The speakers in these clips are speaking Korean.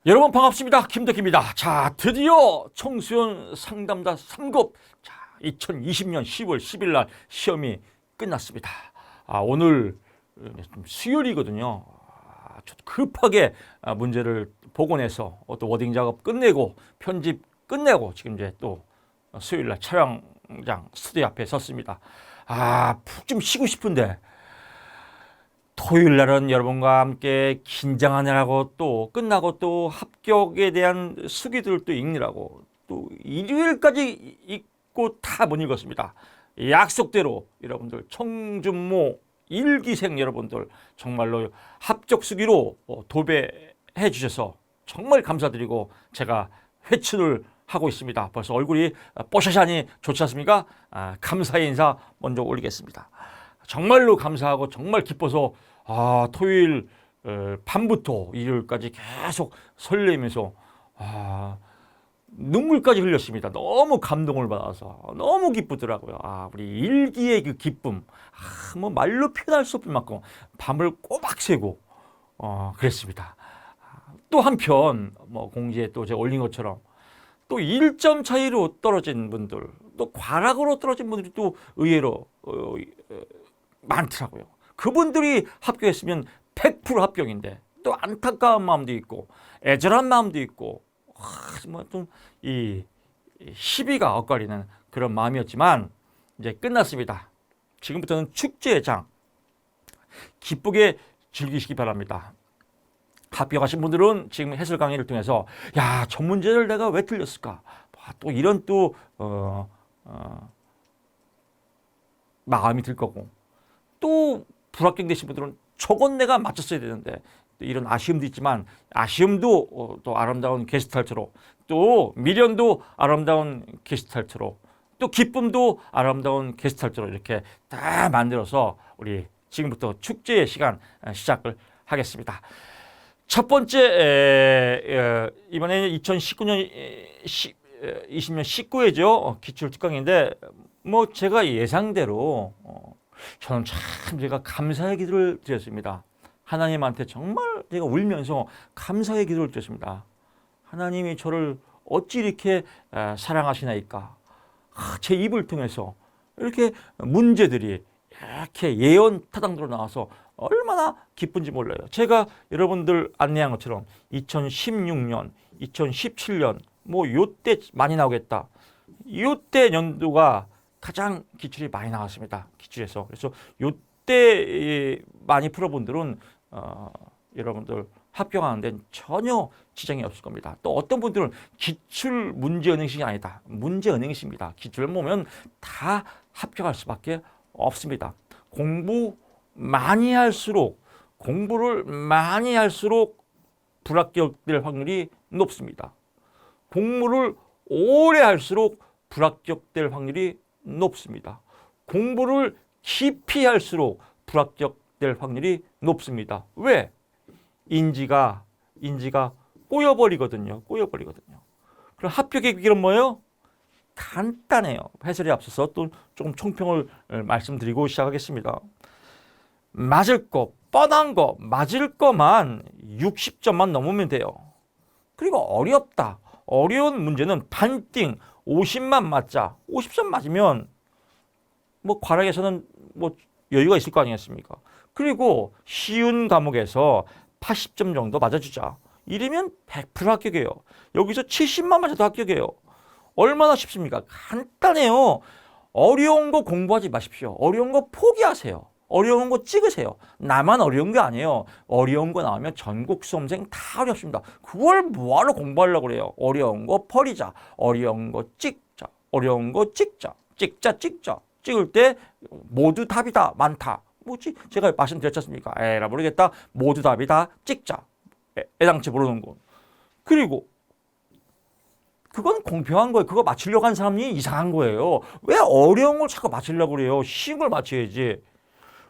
여러분 반갑습니다. 김덕기입니다. 자, 드디어 청소년 상담자 3급 2020년 10월 10일 날 시험이 끝났습니다. 오늘 수요일이거든요. 급하게 문제를 복원해서 또 워딩 작업 끝내고 편집 끝내고 지금 이제 또 수요일 날 촬영장 스튜디오 앞에 섰습니다. 푹 좀 쉬고 싶은데 토요일 날은 여러분과 함께 긴장하느라고 또 끝나고 또 합격에 대한 수기들을 또 읽느라고 또 일요일까지 읽고 다 못 읽었습니다. 약속대로 여러분들 청준모 일기생 여러분들 정말로 합격 수기로 도배해 주셔서 정말 감사드리고 제가 회춘을 하고 있습니다. 벌써 얼굴이 뽀샤샤니 좋지 않습니까? 감사의 인사 먼저 올리겠습니다. 정말로 감사하고 정말 기뻐서 토요일 밤부터 일요일까지 계속 설레면서 눈물까지 흘렸습니다. 너무 감동을 받아서 너무 기쁘더라고요. 우리 일기의 그 기쁨, 뭐 말로 표현할 수 없을 만큼 밤을 꼬박 새고 그랬습니다. 또 한편 뭐 공지에 또 제가 올린 것처럼 또 1점 차이로 떨어진 분들, 또 과락으로 떨어진 분들이 또 의외로 많더라고요. 그분들이 합격했으면 100% 합격인데 또 안타까운 마음도 있고 애절한 마음도 있고 좀 이 시비가 엇갈리는 그런 마음이었지만 이제 끝났습니다. 지금부터는 축제의 장 기쁘게 즐기시기 바랍니다. 합격하신 분들은 지금 해설 강의를 통해서 저 문제를 내가 왜 틀렸을까? 또 이런 또 마음이 들 거고 또 불합격되신 분들은 저건 내가 맞췄어야 되는데 이런 아쉬움도 있지만 아쉬움도 또 아름다운 게스탈트로 또 미련도 아름다운 게스탈트로 또 기쁨도 아름다운 게스탈트로 이렇게 다 만들어서 우리 지금부터 축제의 시간 시작을 하겠습니다. 첫 번째 이번에 2019년 20년 19회죠. 기출 특강인데 뭐 제가 예상대로 저는 참 제가 감사의 기도를 드렸습니다. 하나님한테 정말 제가 울면서 감사의 기도를 드렸습니다. 하나님이 저를 어찌 이렇게 사랑하시나이까. 제 입을 통해서 이렇게 문제들이 이렇게 예언 타당으로 나와서 얼마나 기쁜지 몰라요. 제가 여러분들 안내한 것처럼 2016년, 2017년 뭐 요때 많이 나오겠다. 요때 연도가 가장 기출이 많이 나왔습니다. 기출에서. 그래서 요때 많이 풀어본 분들은 여러분들 합격하는 데는 전혀 지장이 없을 겁니다. 또 어떤 분들은 기출 문제은행식이 아니다. 문제은행식입니다. 기출을 보면 다 합격할 수밖에 없습니다. 공부 많이 할수록 공부를 많이 할수록 불합격될 확률이 높습니다. 공부를 오래 할수록 불합격될 확률이 높습니다. 공부를 깊이 할수록 불합격될 확률이 높습니다. 왜? 인지가 꼬여버리거든요. 그럼 합격의 길은 뭐예요? 간단해요. 해설에 앞서서 또 조금 총평을 말씀드리고 시작하겠습니다. 맞을 거, 뻔한 거, 맞을 거만 60점만 넘으면 돼요. 그리고 어렵다. 어려운 문제는 반띵 50만 맞자. 50점 맞으면 뭐 과락에서는 뭐 여유가 있을 거 아니겠습니까? 그리고 쉬운 과목에서 80점 정도 맞아주자. 이러면 100% 합격이에요. 여기서 70만 맞아도 합격이에요. 얼마나 쉽습니까? 간단해요. 어려운 거 공부하지 마십시오. 어려운 거 포기하세요. 어려운 거 찍으세요. 나만 어려운 게 아니에요. 어려운 거 나오면 전국 수험생 다 어렵습니다. 그걸 뭐하러 공부하려고 그래요. 어려운 거 버리자. 어려운 거 찍자. 어려운 거 찍자. 찍자. 찍을 때 모두 답이다. 많다. 뭐지? 제가 말씀드렸지 않습니까? 에라 모르겠다. 모두 답이다. 찍자. 애당치 모르는 거. 그리고 그건 공평한 거예요. 그거 맞추려고 한 사람이 이상한 거예요. 왜 어려운 걸 자꾸 맞추려고 그래요? 쉬운 걸 맞춰야지.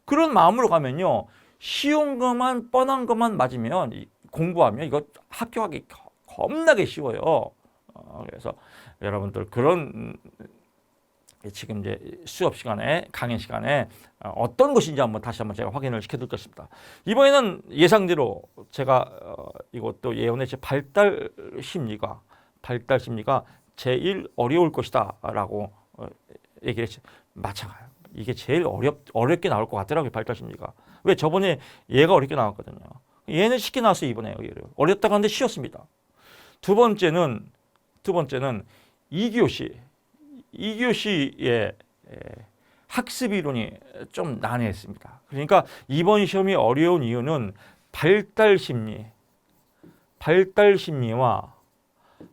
그런 마음으로 가면요. 쉬운 것만 뻔한 것만 맞으면 공부하면 이거 합격하기 겁나게 쉬워요. 그래서 여러분들 그런 지금 이제 수업 시간에 강의 시간에 어떤 것인지 다시 한번 제가 확인을 시켜드릴 것입니다. 이번에는 예상대로 제가 이것도 예언의 제 발달 심리가 제일 어려울 것이다라고 얘기를 했죠. 마찬가지. 이게 제일 어렵게 나올 것 같더라고요. 발달 심리가. 왜 저번에 얘가 어렵게 나왔거든요. 얘는 쉽게 나왔어요. 이번에 어렵다고 하는데 쉬웠습니다. 두 번째는 2교시의 학습 이론이 좀 난해했습니다. 그러니까 이번 시험이 어려운 이유는 발달 심리와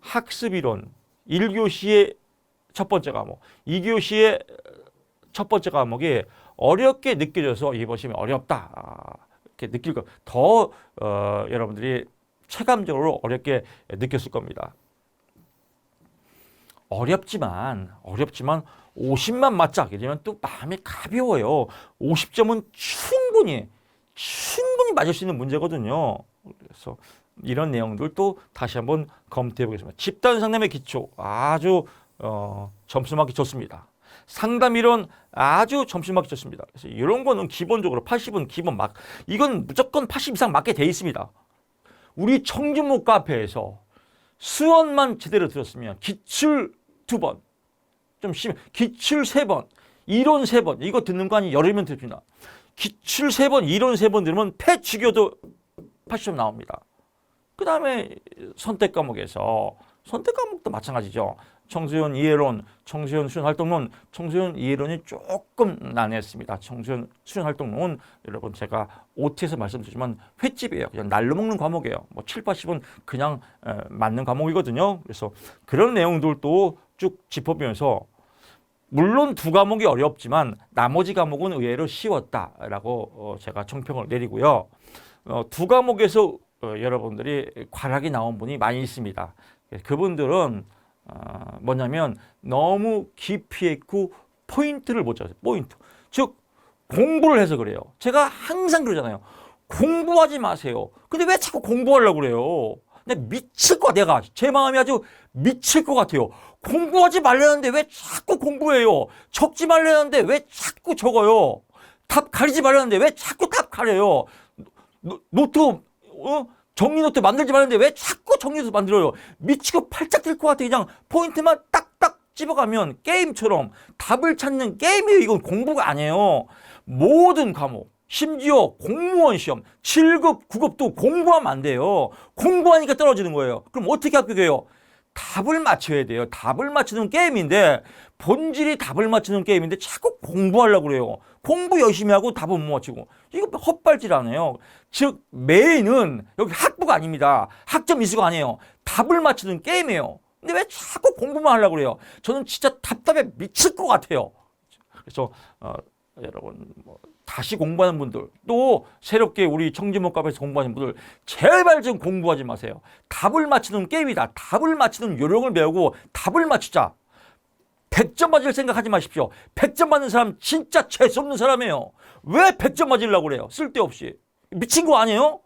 학습 이론 1교시의 첫 번째 과목, 2교시의 첫 번째 과목이 어렵게 느껴져서 이번 시험이 어렵다. 이렇게 느낄 거 더 여러분들이 체감적으로 어렵게 느꼈을 겁니다. 어렵지만 50만 맞자 이러면 또 마음이 가벼워요. 50점은 충분히 맞을 수 있는 문제거든요. 그래서 이런 내용들 또 다시 한번 검토해 보겠습니다. 집단 상담의 기초 아주 점수 맞기 좋습니다. 상담 이론 아주 점수 맞기 좋습니다. 그래서 이런 거는 기본적으로 80은 기본 이건 무조건 80 이상 맞게 돼 있습니다. 우리 청주목 카페에서 수원만 제대로 들었으면 기출 2번, 좀 심해. 기출 3번, 이론 3번. 이거 듣는 거 아니 열흘면 들립니다. 기출 3번, 이론 3번 들으면 패 죽여도 80점 나옵니다. 그 다음에 선택 과목도 마찬가지죠. 청소년 이해론, 청소년 수련 활동론, 청소년 이해론이 조금 난해했습니다. 청소년 수련 활동론 여러분 제가 OT에서 말씀드리지만 횟집이에요. 그냥 날로 먹는 과목이에요. 뭐 7, 80은 그냥 맞는 과목이거든요. 그래서 그런 내용들도 쭉 짚어보면서 물론 두 과목이 어렵지만 나머지 과목은 의외로 쉬웠다라고 제가 총평을 내리고요. 두 과목에서 여러분들이 과락이 나온 분이 많이 있습니다. 그분들은 뭐냐면 너무 깊이 있고 포인트를 못 잡아요. 포인트. 즉 공부를 해서 그래요. 제가 항상 그러잖아요. 공부하지 마세요. 근데 왜 자꾸 공부하려고 그래요? 내가 미칠 것 같아. 내가 제 마음이 아주 미칠 것 같아요. 공부하지 말라는데 왜 자꾸 공부해요? 적지 말라는데 왜 자꾸 적어요? 답 가리지 말라는데 왜 자꾸 답 가려요? 노트 정리 노트 만들지 말라는데 왜 자꾸 정리 노트 만들어요? 미치고 팔짝 뛸 것 같아. 그냥 포인트만 딱딱 집어가면 게임처럼 답을 찾는 게임이에요. 이건 공부가 아니에요. 모든 과목, 심지어 공무원 시험 7급, 9급도 공부하면 안 돼요. 공부하니까 떨어지는 거예요. 그럼 어떻게 합격해요? 답을 맞춰야 돼요. 답을 맞추는 게임인데 본질이 답을 맞추는 게임인데 자꾸 공부하려고 그래요. 공부 열심히 하고 답은 못 맞추고 이거 헛발질 안 해요. 즉 메인은 여기 학부가 아닙니다. 학점 이수가 아니에요. 답을 맞추는 게임이에요. 근데 왜 자꾸 공부만 하려고 그래요? 저는 진짜 답답해 미칠 것 같아요. 그래서 여러분 다시 공부하는 분들 또 새롭게 우리 청지목갑에서 공부하는 분들 제발 좀 공부하지 마세요. 답을 맞추는 게임이다. 답을 맞추는 요령을 배우고 답을 맞추자. 100점 맞을 생각하지 마십시오. 100점 맞는 사람 진짜 재수없는 사람이에요. 왜 100점 맞으려고 그래요? 쓸데없이. 미친 거 아니에요?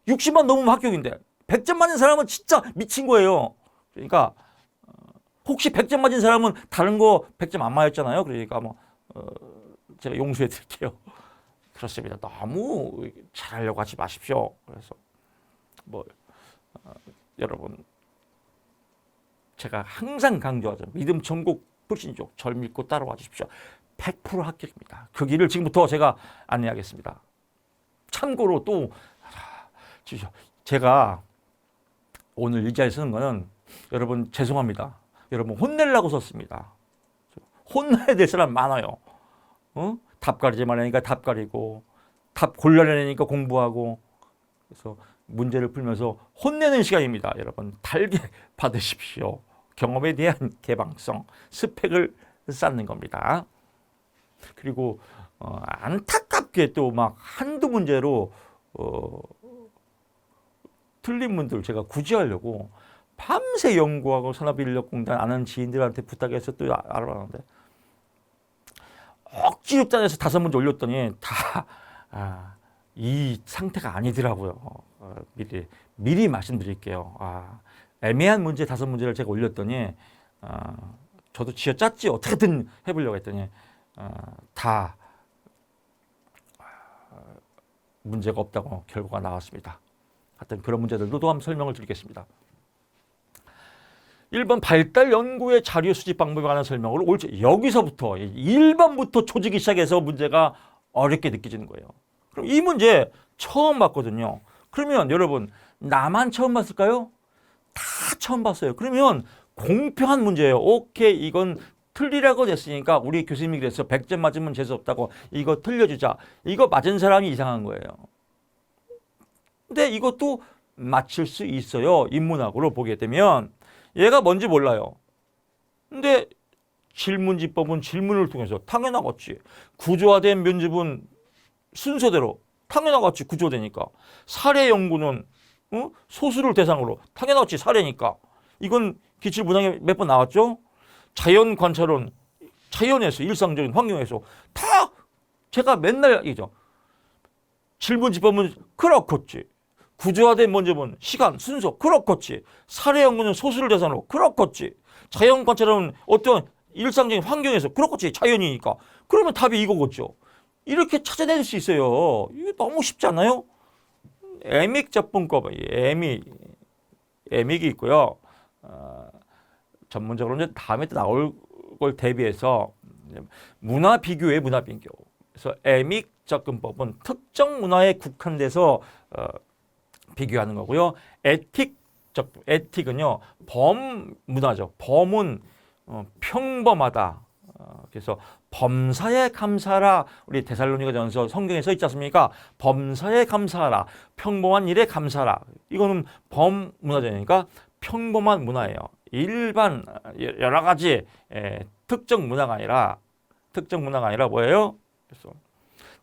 60만 넘으면 합격인데 100점 맞는 사람은 진짜 미친 거예요. 그러니까 혹시 100점 맞은 사람은 다른 거 100점 안 맞았잖아요. 그러니까 제가 용서해 드릴게요. 그렇습니다. 너무 잘하려고 하지 마십시오. 그래서 여러분 제가 항상 강조하죠. 믿음, 천국, 불신족 절 믿고 따라와 주십시오. 100% 합격입니다. 그 길을 지금부터 제가 안내하겠습니다. 참고로 또 제가 오늘 이 자리에 쓰는 거는 여러분 죄송합니다. 여러분 혼내려고 썼습니다. 혼내야 될 사람 많아요. 답 가리지 말라니까 답 가리고 답 골라내니까 공부하고 그래서 문제를 풀면서 혼내는 시간입니다. 여러분 달게 받으십시오. 경험에 대한 개방성, 스펙을 쌓는 겁니다. 그리고 안타깝게 또 막 한두 문제로 틀린 분들 제가 구제하려고 밤새 연구하고 산업인력공단 아는 지인들한테 부탁해서 또 알아봤는데 억지로 짜내서 5문제 올렸더니 다 이 상태가 아니더라고요. 미리 말씀드릴게요. 애매한 문제 5문제를 제가 올렸더니 저도 쥐어짰지 어떻게든 해보려고 했더니 다 문제가 없다고 결과가 나왔습니다. 하여튼 그런 문제들도 또 한번 설명을 드리겠습니다. 1번 발달 연구의 자료 수집 방법에 관한 설명을 옳지. 여기서부터 1번부터 조지기 시작해서 문제가 어렵게 느껴지는 거예요. 그럼 이 문제 처음 봤거든요. 그러면 여러분 나만 처음 봤을까요? 다 처음 봤어요. 그러면 공평한 문제예요. 오케이, 이건 틀리라고 됐으니까 우리 교수님이 그래서 100점 맞으면 재수없다고 이거 틀려주자. 이거 맞은 사람이 이상한 거예요. 근데 이것도 맞출 수 있어요. 인문학으로 보게 되면 얘가 뭔지 몰라요. 근데 질문지법은 질문을 통해서 당연하겠지. 구조화된 면접은 순서대로 당연하겠지. 구조되니까. 사례 연구는 소수를 대상으로 당연하겠지. 사례니까. 이건 기출문항에 몇 번 나왔죠. 자연 관찰은 자연에서 일상적인 환경에서 다 제가 맨날 얘기죠. 질문지법은 그렇겠지. 구조화된 면접은 시간, 순서 그렇겠지. 사례 연구는 소수를 대상으로 그렇겠지. 자연 관찰은 어떤 일상적인 환경에서 그렇겠지. 자연이니까. 그러면 답이 이거겠죠. 이렇게 찾아낼 수 있어요. 이게 너무 쉽지 않나요? 애믹 접근법, 애믹이 있고요. 전문적으로 이제 다음에 또 나올 걸 대비해서 문화 비교의 문화 비교. 그래서 애믹 접근법은 특정 문화에 국한돼서 비교하는 거고요. 에틱은요 범문화죠. 범은 평범하다. 그래서 범사에 감사하라. 우리 데살로니가전서 성경에 써 있지 않습니까? 범사에 감사하라. 평범한 일에 감사하라. 이거는 범문화재니까 평범한 문화예요. 일반 여러 가지 특정 문화가 아니라 뭐예요? 그래서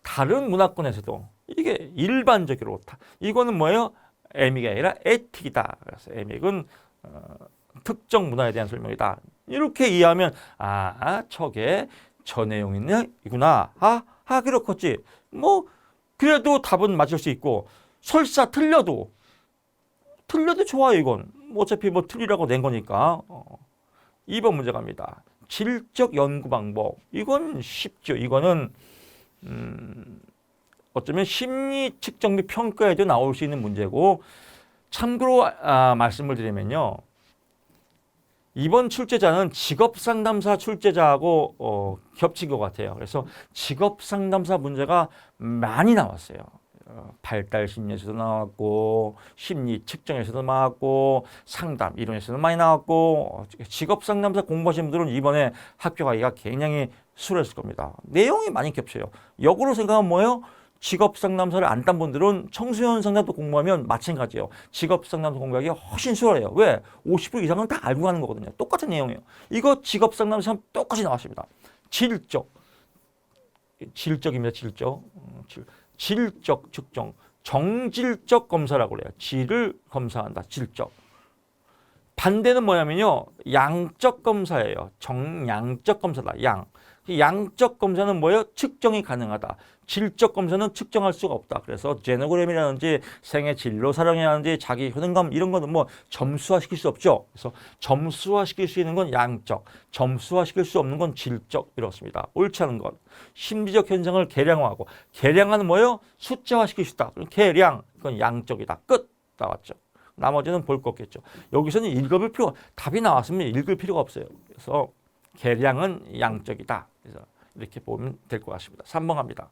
다른 문화권에서도 이게 일반적으로 이거는 뭐예요? 애믹이 아니라 에틱이다. 그래서 애믹은 특정 문화에 대한 설명이다. 이렇게 이해하면 저게 저 내용이구나. 그렇겠지. 뭐 그래도 답은 맞을 수 있고 설사 틀려도 좋아요. 이건 어차피 뭐 틀리라고 낸 거니까. 2번 문제 갑니다. 질적 연구 방법. 이건 쉽죠. 이거는 어쩌면 심리 측정 및 평가에도 나올 수 있는 문제고, 참고로 말씀을 드리면요. 이번 출제자는 직업상담사 출제자하고 겹친 것 같아요. 그래서 직업상담사 문제가 많이 나왔어요. 발달 심리에서도 나왔고, 심리 측정에서도 나왔고, 상담 이론에서도 많이 나왔고, 직업상담사 공부하신 분들은 이번에 합격하기가 굉장히 수월했을 겁니다. 내용이 많이 겹쳐요. 역으로 생각하면 뭐예요? 직업상담사를 안 딴 분들은 청소년 상담도 공부하면 마찬가지예요. 직업상담사 공부하기가 훨씬 수월해요. 왜? 50% 이상은 다 알고 가는 거거든요. 똑같은 내용이에요. 이거 직업상담사 똑같이 나왔습니다. 질적입니다. 질적 측정. 정질적 검사라고 그래요. 질을 검사한다. 질적. 반대는 뭐냐면요. 양적 검사예요. 정양적 검사다. 양적 검사는 뭐예요? 측정이 가능하다. 질적 검사는 측정할 수가 없다. 그래서 제노그램이라든지 생애 진로 사령이라든지 자기 효능감 이런 거는 뭐 점수화시킬 수 없죠. 그래서 점수화시킬 수 있는 건 양적, 점수화시킬 수 없는 건 질적 이렇습니다. 옳지 않은 것. 심리적 현상을 계량화하고, 계량하는 뭐예요? 숫자화시킬 수 있다. 계량, 이건 양적이다. 끝. 나왔죠. 나머지는 볼 거 없겠죠. 여기서는 읽어볼 필요가, 답이 나왔으면 읽을 필요가 없어요. 그래서 계량은 양적이다. 그래서 이렇게 보면 될 것 같습니다. 3번 갑니다.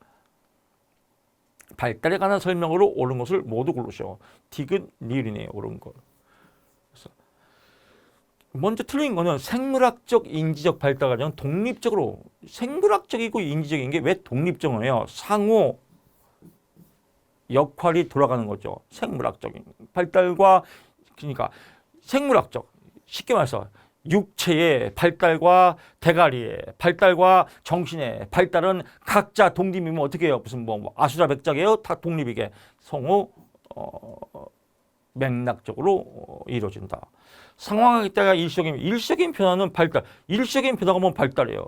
발달에 관한 설명으로 옳은 것을 모두 고르시오. 디귿, 니은이네요. 옳은 것. 그래서 먼저 틀린 거는 생물학적, 인지적 발달 과정은 독립적으로, 생물학적이고 인지적인 게 왜 독립적이에요? 상호 역할이 돌아가는 거죠. 생물학적인 발달과, 그러니까 생물학적, 쉽게 말해서 육체의 발달과 대가리의 발달과 정신의 발달은 각자 독립이면 어떻게 해요? 무슨 뭐 아수라백작이에요? 다 독립이게 성호 맥락적으로 이루어진다. 상황에 따라 일시적인 변화는 발달. 일시적인 변화가 뭐 발달이에요.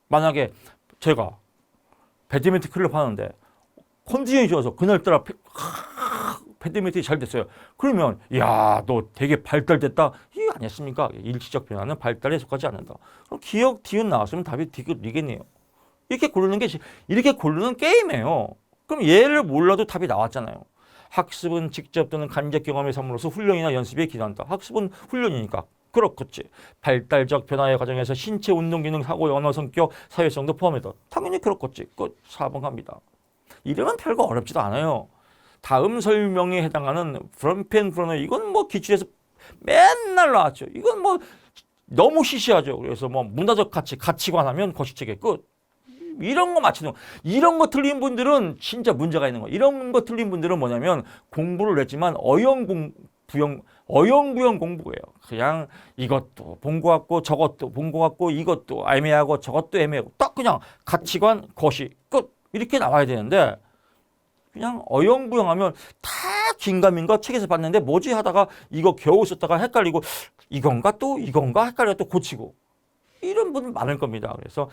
만약에 제가 배드민턴 클럽 하는데 컨디션이 좋아서 그날따라 배드민턴이 잘 됐어요. 그러면 야, 너 되게 발달됐다. 이게 아니었습니까? 일시적 변화는 발달에 속하지 않는다. 그럼 기억, 디귿 나왔으면 답이 디귿이겠네요. 이렇게 고르는 게임이에요. 그럼 얘를 몰라도 답이 나왔잖아요. 학습은 직접 또는 간접 경험의 삶으로서 훈련이나 연습에 기반한다. 학습은 훈련이니까. 그렇겠지. 발달적 변화의 과정에서 신체 운동 기능, 사고, 언어, 성격, 사회성도 포함해서 당연히 그렇겠지. 끝. 4번 갑니다. 이러면 별거 어렵지도 않아요. 다음 설명에 해당하는 프롬펜 프로너 이건 뭐 기출에서 맨날 나왔죠. 이건 뭐 너무 시시하죠. 그래서 뭐 문화적 가치관 하면 거시책의 끝. 이런 거 맞히는 거. 이런 거 틀린 분들은 진짜 문제가 있는 거. 이런 거 틀린 분들은 뭐냐면 공부를 했지만 어영부영 공부예요. 그냥 이것도 본 것 같고 저것도 본 것 같고 이것도 애매하고 저것도 애매하고 딱 그냥 가치관, 거시, 끝 이렇게 나와야 되는데 그냥 어영부영하면 다 긴가민가 책에서 봤는데 뭐지 하다가 이거 겨우 썼다가 헷갈리고 이건가 또 이건가 헷갈려 또 고치고 이런 분들 많을 겁니다. 그래서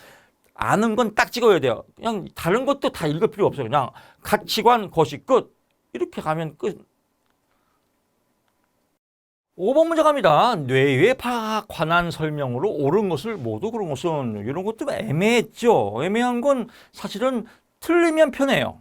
아는 건 딱 찍어야 돼요. 그냥 다른 것도 다 읽을 필요 없어요. 그냥 가치관, 거시, 끝 이렇게 가면 끝. 5번 문제 갑니다. 뇌의 파악 관한 설명으로 옳은 것을 모두 그런 것은 이런 것도 애매했죠. 애매한 건 사실은 틀리면 편해요.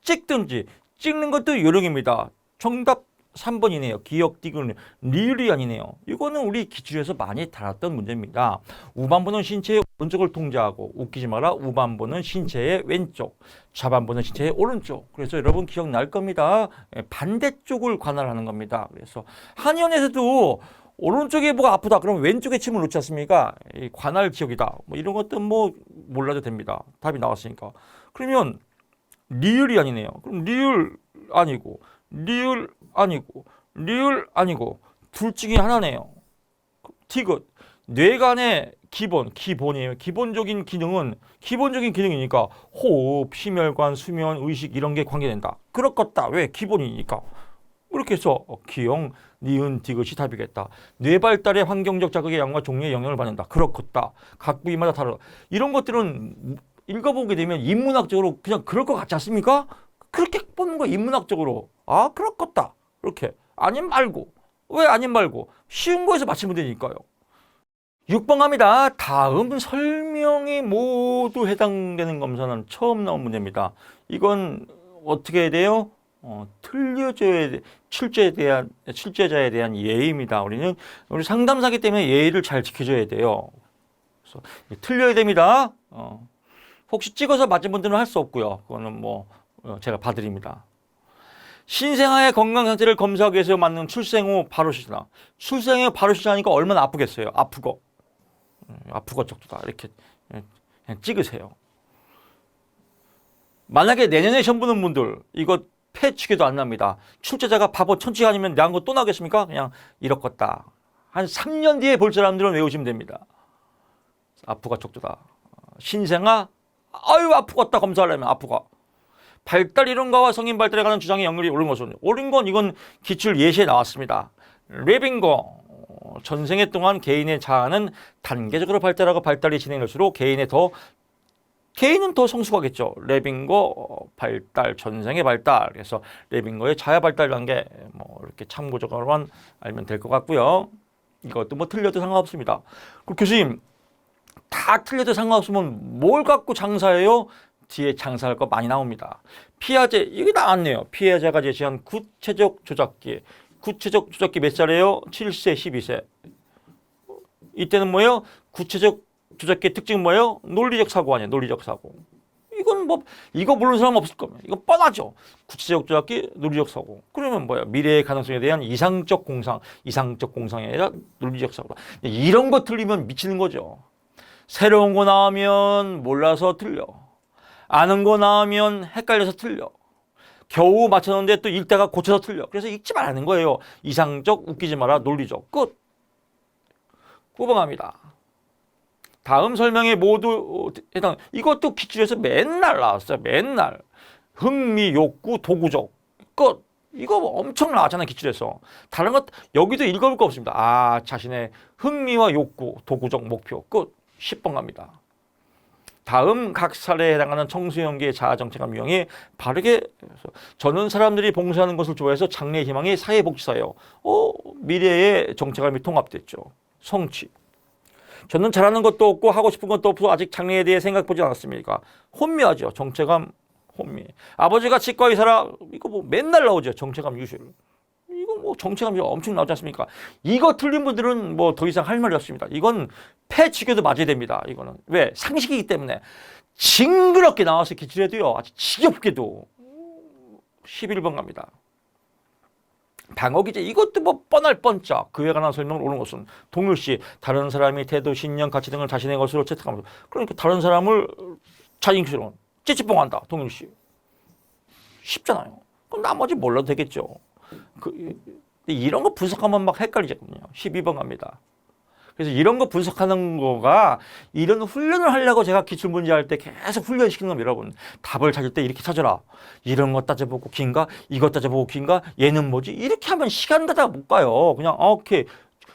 찍든지 찍는 것도 요령입니다. 정답 3번이네요. 기억, 디귿, 리을이 아니네요. 이거는 우리 기출에서 많이 다뤘던 문제입니다. 우반부는 신체의 오른쪽을 통제하고 웃기지 마라. 우반부는 신체의 왼쪽, 좌반부는 신체의 오른쪽. 그래서 여러분 기억날 겁니다. 반대쪽을 관할하는 겁니다. 그래서 한의원에서도 오른쪽에 뭐가 아프다 그러면 왼쪽에 침을 놓지 않습니까? 관할 지역이다. 뭐 이런 것도 뭐 몰라도 됩니다. 답이 나왔으니까. 그러면 리을이 아니네요. 그럼 리을 아니고 리을 아니고 리을 아니고 둘 중에 하나네요. 디귿. 뇌간의 기본이에요. 기본적인 기능이니까 호흡, 심혈관, 수면, 의식 이런 게 관계된다. 그렇겠다. 왜? 기본이니까. 이렇게 해서 기억, 니은, 디귿이 답이겠다. 뇌 발달의 환경적 자극의 양과 종류의 영향을 받는다. 그렇겠다. 각 부위마다 다르다. 이런 것들은 읽어보게 되면 인문학적으로 그냥 그럴 것 같지 않습니까? 그렇게 뽑는 거 인문학적으로. 아, 그렇겠다. 이렇게. 아님 말고. 왜 아님 말고? 쉬운 거에서 맞추면 되니까요. 6번 갑니다. 다음 설명이 모두 해당되는 검사는 처음 나온 문제입니다. 이건 어떻게 해야 돼요? 출제자에 대한 예의입니다. 우리 상담사기 때문에 예의를 잘 지켜줘야 돼요. 그래서 틀려야 됩니다. 혹시 찍어서 맞은 분들은 할 수 없고요. 그거는 뭐 제가 봐드립니다. 신생아의 건강 상태를 검사하기 위해서 맞는 출생 후 바로 시작. 출생 후 바로 시작하니까 얼마나 아프겠어요. 아프고 정도다. 이렇게 그냥 찍으세요. 만약에 내년에 시험 보는 분들 이거 폐치기도 안 납니다. 출제자가 바보 천치 아니면 내한 거 또 나겠습니까? 그냥 이렇겠다. 한 3년 뒤에 볼 사람들은 외우시면 됩니다. 아프가 척도다. 신생아 아유 아프겠다 검사하려면 아프가. 발달 이론가와 성인 발달에 관한 주장의 연결이 옳은 것은 옳은 건 이건 기출 예시에 나왔습니다. 레빙거 전생애 동안 개인의 자아는 단계적으로 발달하고 발달이 진행될수록 개인은 더 성숙하겠죠. 레빙거 발달 전생의 발달. 그래서 레빙거의 자아 발달 단계 뭐 이렇게 참고적으로만 알면 될 것 같고요. 이것도 뭐 틀려도 상관없습니다. 그럼 교수님 다 틀려도 상관없으면 뭘 갖고 장사해요? 뒤에 장사할 거 많이 나옵니다. 피아제 이게 나왔네요. 피아제가 제시한 구체적 조작기. 구체적 조작기 몇 살이에요? 7세, 12세. 이때는 뭐예요? 구체적 조작기의 특징은 뭐예요? 논리적 사고 아니에요. 논리적 사고. 이건 뭐 이거 모르는 사람 없을 겁니다. 이거 뻔하죠. 구체적 조작기, 논리적 사고. 그러면 뭐예요? 미래의 가능성에 대한 이상적 공상에 아니라 논리적 사고다. 이런 거 틀리면 미치는 거죠. 새로운 거 나오면 몰라서 틀려. 아는 거 나오면 헷갈려서 틀려. 겨우 맞췄는데 또 읽다가 고쳐서 틀려. 그래서 읽지 말라는 거예요. 이상적, 웃기지 마라, 논리적. 끝. 9번 갑니다. 다음 설명에 모두 해당. 이것도 기출에서 맨날 나왔어요. 맨날. 흥미, 욕구, 도구적. 끝. 이거 엄청 나왔잖아요. 기출에서. 다른 것 여기도 읽어볼 거 없습니다. 아, 자신의 흥미와 욕구, 도구적 목표. 끝. 10번 갑니다. 다음 각 사례에 해당하는 청소년기의 자아정체감 유형이 바르게 저는 사람들이 봉사하는 것을 좋아해서 장래의 희망이 사회복지사예요. 미래의 정체감이 통합됐죠. 성취. 저는 잘하는 것도 없고 하고 싶은 것도 없고 아직 장래에 대해 생각해보지 않았습니까? 혼미하죠. 정체감 혼미. 아버지가 치과 의사라 이거 뭐 맨날 나오죠. 정체감 유실. 이거 뭐 정체감이 엄청 나오지 않습니까? 이거 틀린 분들은 뭐 더 이상 할 말이 없습니다. 이건 폐치교도 맞아야 됩니다. 이거는 왜? 상식이기 때문에 징그럽게 나와서 기출해도요. 아주 지겹게도 11번 갑니다. 방어기제 이것도 뭐 뻔할 뻔쩍 그에 관한 설명을 오는 것은 동일시 다른 사람이 태도, 신념, 가치 등을 자신의 것으로 채택하면서 그러니까 다른 사람을 자신처럼 찌찌뽕한다. 동일시 쉽잖아요. 그럼 나머지 몰라도 되겠죠. 이런 거 분석하면 막 헷갈리거든요. 12번 갑니다. 그래서 이런 거 분석하는 거가 이런 훈련을 하려고 제가 기출문제 할 때 계속 훈련시키는 겁니다. 여러분 답을 찾을 때 이렇게 찾아라. 이런 거 따져보고 긴가? 이거 따져보고 긴가? 얘는 뭐지? 이렇게 하면 시간 가다가 못 가요. 그냥 오케이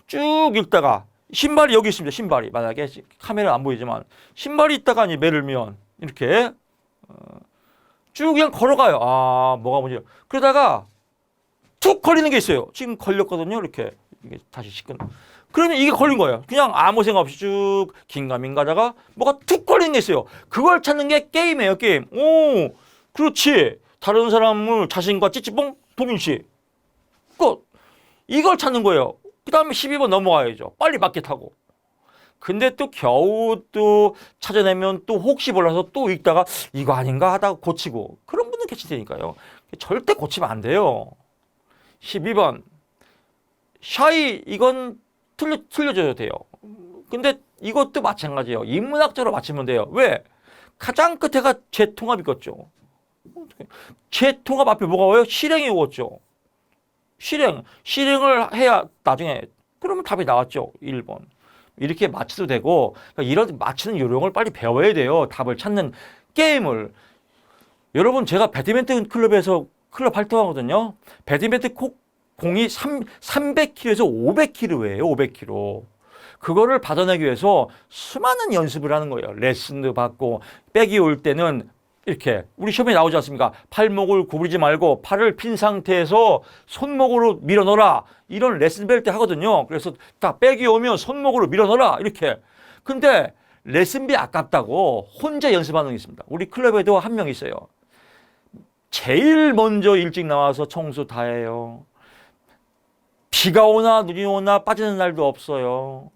쭉 읽다가 신발이 여기 있습니다. 신발이 만약에 카메라 안 보이지만 신발이 있다가 매를 면 이렇게 쭉 그냥 걸어가요. 아 뭐가 문제야. 그러다가 툭 걸리는 게 있어요. 지금 걸렸거든요. 이렇게 이게 다시 시끈. 그러면 이게 걸린 거예요. 그냥 아무 생각 없이 쭉 긴가민 가다가 뭐가 툭 걸리는 게 있어요. 그걸 찾는 게 게임이에요. 게임. 오, 그렇지. 다른 사람을 자신과 찌찌뽕 동일시. 끝. 이걸 찾는 거예요. 그 다음에 12번 넘어가야죠. 빨리 맞게 타고. 근데 또 겨우 또 찾아내면 또 혹시 몰라서 또 읽다가 이거 아닌가 하다가 고치고. 그런 분은 계시다니까요. 절대 고치면 안 돼요. 12번. 샤이 이건 틀려줘도 돼요. 근데 이것도 마찬가지예요. 인문학적으로 맞추면 돼요. 왜? 가장 끝에가 재통합이겠죠. 재통합 앞에 뭐가 와요? 실행이 오겠죠. 실행을 해야 나중에 그러면 답이 나왔죠. 1번. 이렇게 맞춰도 되고 그러니까 이런 맞추는 요령을 빨리 배워야 돼요. 답을 찾는 게임을. 여러분 제가 배드민턴 클럽에서 클럽 활동하거든요. 배드민턴 공이 300kg에서 500kg예요. 500kg. 그거를 받아내기 위해서 수많은 연습을 하는 거예요. 레슨도 받고 백이 올 때는 이렇게 우리 시험에 나오지 않습니까? 팔목을 구부리지 말고 팔을 핀 상태에서 손목으로 밀어 넣어라. 이런 레슨 배울 때 하거든요. 그래서 딱 백이 오면 손목으로 밀어 넣어라. 이렇게. 근데 레슨비 아깝다고 혼자 연습하는 게 있습니다. 우리 클럽에도 한 명 있어요. 제일 먼저 일찍 나와서 청소 다 해요. 비가 오나 눈이 오나 빠지는 날도 없어요.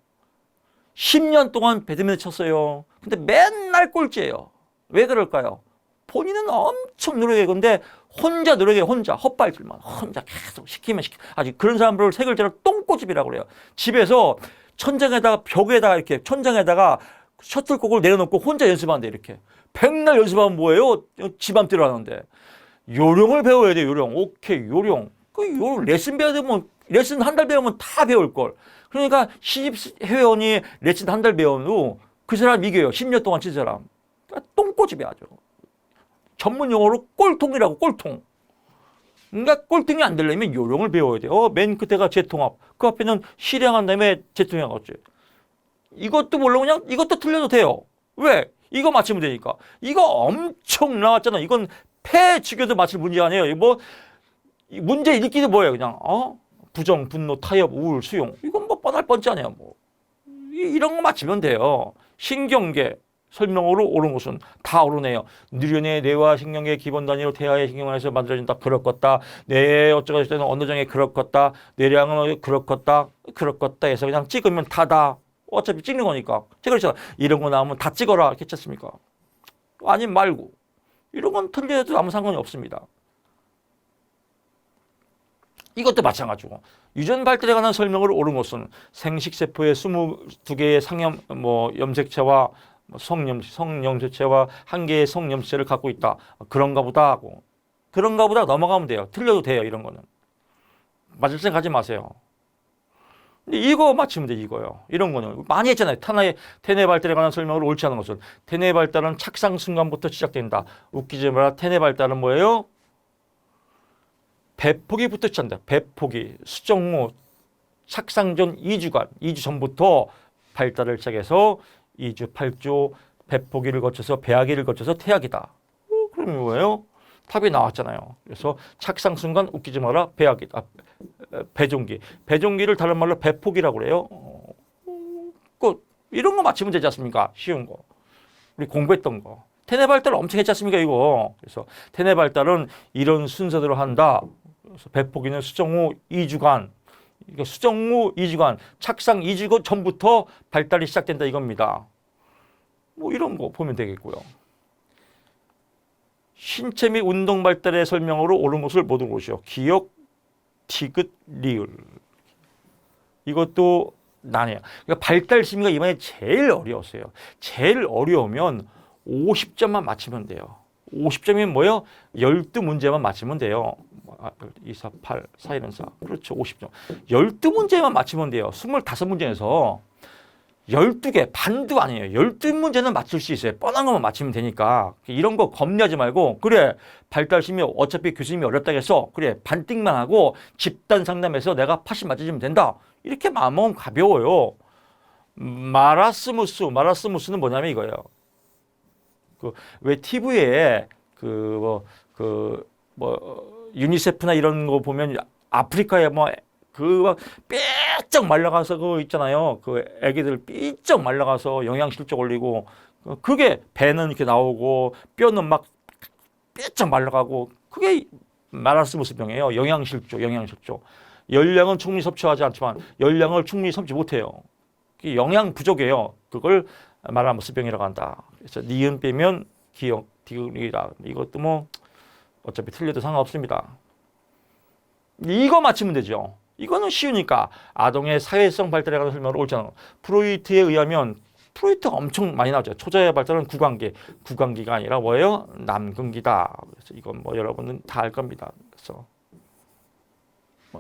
10년 동안 배드민턴 쳤어요. 근데 맨날 꼴찌예요. 왜 그럴까요? 본인은 엄청 노력해. 근데 혼자 노력해. 혼자 헛발질만 혼자 계속 시키면 아직 그런 사람들을 세 글자로 똥꼬집이라고 그래요. 집에서 천장에다가 벽에다가 이렇게 천장에다가 셔틀콕을 내려놓고 혼자 연습하는데 이렇게 백날 연습하면 뭐예요? 지 맘대로 하는데 요령을 배워야 돼요. 요령. 오케이 요령. 그 레슨 배워야 되면 레슨 한 달 배우면 다 배울 걸. 그러니까 시집 회원이 레슨 한 달 배운 후 그 사람 이겨요. 10년 동안 친 사람. 그러니까 똥꼬집이 아주. 전문 용어로 꼴통이라고 꼴통. 그러니까 꼴통이 안 되려면 요령을 배워야 돼요. 맨 끝에가 재통합. 그 앞에는 실행한 다음에 재통합. 이것도 몰라 그냥 이것도 틀려도 돼요. 왜? 이거 맞추면 되니까. 이거 엄청 나왔잖아. 이건 폐치교도 맞출 문제 아니에요. 뭐 문제 읽기도 뭐예요? 그냥 부정, 분노, 타협, 우울, 수용. 이건 뭐 뻔할 뻔짜네요. 뭐 이런 거 맞추면 돼요. 신경계 설명으로 옳은 것은 다 옳으네요. 누련의 뇌와 신경계 기본 단위로 태아의 신경에서 만들어진다. 그렇겠다. 뇌 어쩌고 저쩌고 언어정에 그렇겠다. 뇌량은 그렇겠다 해서 그냥 찍으면 다다. 어차피 찍는 거니까. 제가 그랬잖아. 이런 거 나오면 다 찍어라. 이렇게 쳤습니까? 아니면 말고. 이런 건 틀려도 아무 상관이 없습니다. 이것도 마찬가지고 유전 발달에 관한 설명을 옳은 것은 생식세포의 22개의 상염 염색체와 성염색체와 1개의 성염색체를 갖고 있다. 그런가 보다 하고 그런가 보다 넘어가면 돼요. 틀려도 돼요. 이런 거는. 맞을 생각하지 마세요. 근데 이거 맞추면 돼. 이거요. 이런 거는 많이 했잖아요. 태뇌 발달에 관한 설명을 옳지 않은 것은 태뇌 발달은 착상 순간부터 시작된다. 웃기지 마라. 태뇌 발달은 뭐예요? 배포기부터 시작한다. 배포기, 수정무, 착상 전 2주간, 2주 전부터 발달을 시작해서 2주, 8주, 배포기를 거쳐서 배아기를 거쳐서 태아기다. 그럼 뭐예요? 답이 나왔잖아요. 그래서 착상 순간 웃기지 마라. 배종기. 배종기를 다른 말로 배포기라고 그래요. 이런 거 맞히면 되지 않습니까? 쉬운 거. 우리 공부했던 거. 태뇌 발달 엄청 했지 않습니까, 이거. 그래서 태뇌 발달은 이런 순서대로 한다. 그래서 배포기는 수정 후 2주간. 이거 수정 후 2주간, 착상 2주 전부터 발달이 시작된다 이겁니다. 뭐 이런 거 보면 되겠고요. 신체 및 운동 발달의 설명으로 옳은 것을 모두 보시오. 기역, 디귿, 리을. 이것도 난해요. 그러니까 발달 심의가 이번에 제일 어려웠어요. 제일 어려우면 50점만 맞히면 돼요. 50점이면 뭐예요? 12문제만 맞히면 돼요. 2, 4, 8, 4, 1, 4. 그렇죠. 50점. 12문제만 맞히면 돼요. 25문제에서 12개, 반도 아니에요. 12문제는 맞출 수 있어요. 뻔한 것만 맞히면 되니까. 이런 거 겁내지 말고, 그래, 발달심이 어차피 교수님이 어렵다고 해서, 그래, 반띵만 하고 집단 상담해서 내가 80 맞춰주면 된다. 이렇게 마음은 가벼워요. 마라스무스는 뭐냐면 이거예요. 왜 TV에 유니세프나 이런 거 보면 아프리카에 삐쩍 말라가서 그거 있잖아요. 그 애기들 삐쩍 말라가서 영양실조 올리고, 그게 배는 이렇게 나오고 뼈는 막 삐쩍 말라가고, 그게 마라스무스병이에요. 영양실조. 열량은 충분히 섭취하지 않지만 열량을 충분히 섭취 못해요. 영양 부족이에요. 그걸 마라스무스병이라고 한다. 그래서 니은 빼면 기역, 디귿이다. 이것도 뭐 어차피 틀려도 상관없습니다. 이거 맞히면 되죠. 이거는 쉬우니까. 아동의 사회성 발달에 관한 설명을 옳잖아요. 프로이트에 의하면, 프로이트가 엄청 많이 나오죠. 초자의 발달은 구강기가 아니라 뭐예요? 남근기다. 그래서 이건 뭐 여러분은 다 알 겁니다. 그래서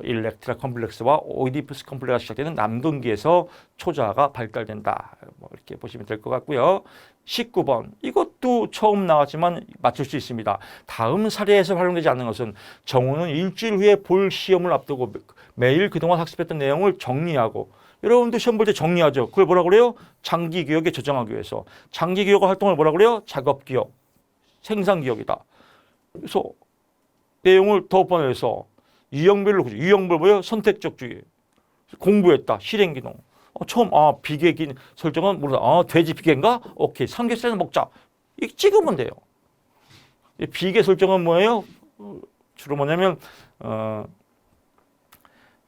일렉트라 컴플렉스와 오이디푸스 컴플렉스가 시작되는 남근기에서 초자가 발달된다. 뭐 이렇게 보시면 될 것 같고요. 19번. 이것도 처음 나왔지만 맞출 수 있습니다. 다음 사례에서 활용되지 않는 것은 정우는 일주일 후에 볼 시험을 앞두고 매일 그동안 학습했던 내용을 정리하고, 여러분도 시험 볼 때 정리하죠. 그걸 뭐라 그래요? 장기 기억에 저장하기 위해서. 장기 기억 활동을 뭐라 그래요? 작업 기억, 생산 기억이다. 그래서 내용을 더 번역해서 유형별로, 유형별 뭐예요? 선택적 주의. 공부했다. 실행 기능. 처음 비계 설정은 모르다. 돼지 비계인가? 오케이. 삼겹살은 먹자. 이거 찍으면 돼요. 비계 설정은 뭐예요? 주로 뭐냐면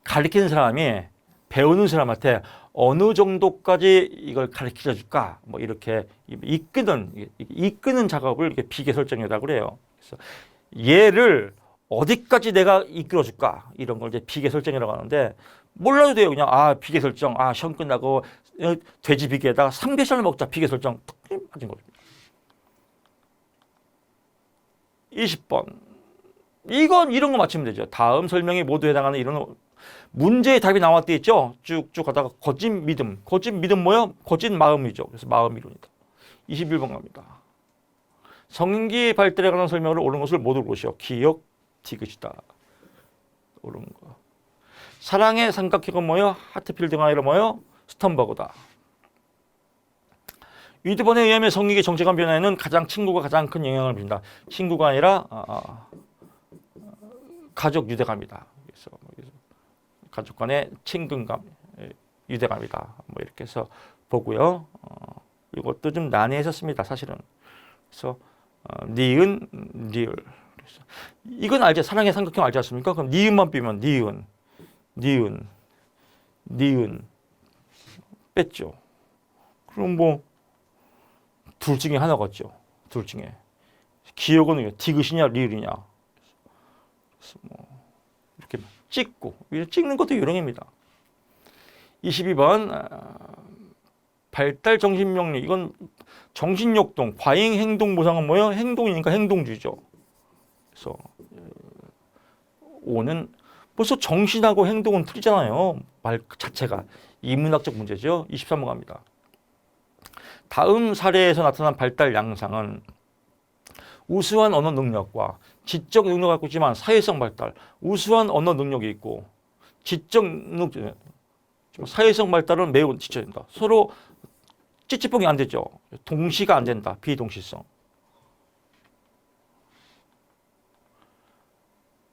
가르치는 사람이 배우는 사람한테 어느 정도까지 이걸 가르쳐 줄까? 뭐 이렇게 이끄는 작업을 이렇게 비계 설정이라고 그래요. 그래서 얘를 어디까지 내가 이끌어 줄까? 이런 걸 이제 비계 설정이라고 하는데, 몰라도 돼요. 그냥 비계 설정. 시험 끝나고 돼지 비계에다가 삼겹살 먹자. 비계 설정. 맞은 거죠. 20번. 이런 거 맞히면 되죠. 다음 설명에 모두 해당하는 이런 문제의 답이 나왔대 있죠. 쭉쭉 가다가 거짓 믿음. 거짓 믿음 뭐예요? 거짓 마음이죠. 그래서 마음 이론이다. 21번 갑니다. 성인기 발달에 관한 설명을 옳은 것을 모두 보시오. 기역, 디귿이다. 옳은 거. 사랑의 삼각형은 뭐예요? 하트필드가 아니라 뭐예요? 스턴버그다. 위드번에 의하면 성인기 정체감 변화에는 친구가 가장 큰 영향을 미친다. 친구가 아니라 가족 유대감이다. 그래서 가족 간의 친근감, 유대감이다. 뭐 이렇게 해서 보고요. 이것도 좀 난해했었습니다. 사실은. 그래서 니은, 리을. 이건 알죠? 사랑의 삼각형 알지 않습니까? 그럼 니은만 빼면 니은 뺐죠. 그럼 뭐 둘 중에 하나겠죠. 둘 중에. 기억은 디귿이냐 리을이냐. 그래서 뭐 이렇게 찍고, 찍는 것도 요령입니다. 22번 발달 정신명리. 이건 정신역동, 과잉 행동 보상은 뭐예요? 행동이니까 행동주의죠. 그래서 5는 벌써 정신하고 행동은 틀리잖아요. 말 자체가. 인문학적 문제죠. 23번 갑니다. 다음 사례에서 나타난 발달 양상은 우수한 언어 능력과 지적 능력을 갖고 있지만 사회성 발달, 우수한 언어 능력이 있고 지적 능력, 사회성 발달은 매우 지쳐진다. 서로 찌찌뽕이 안 되죠. 동시가 안 된다. 비동시성.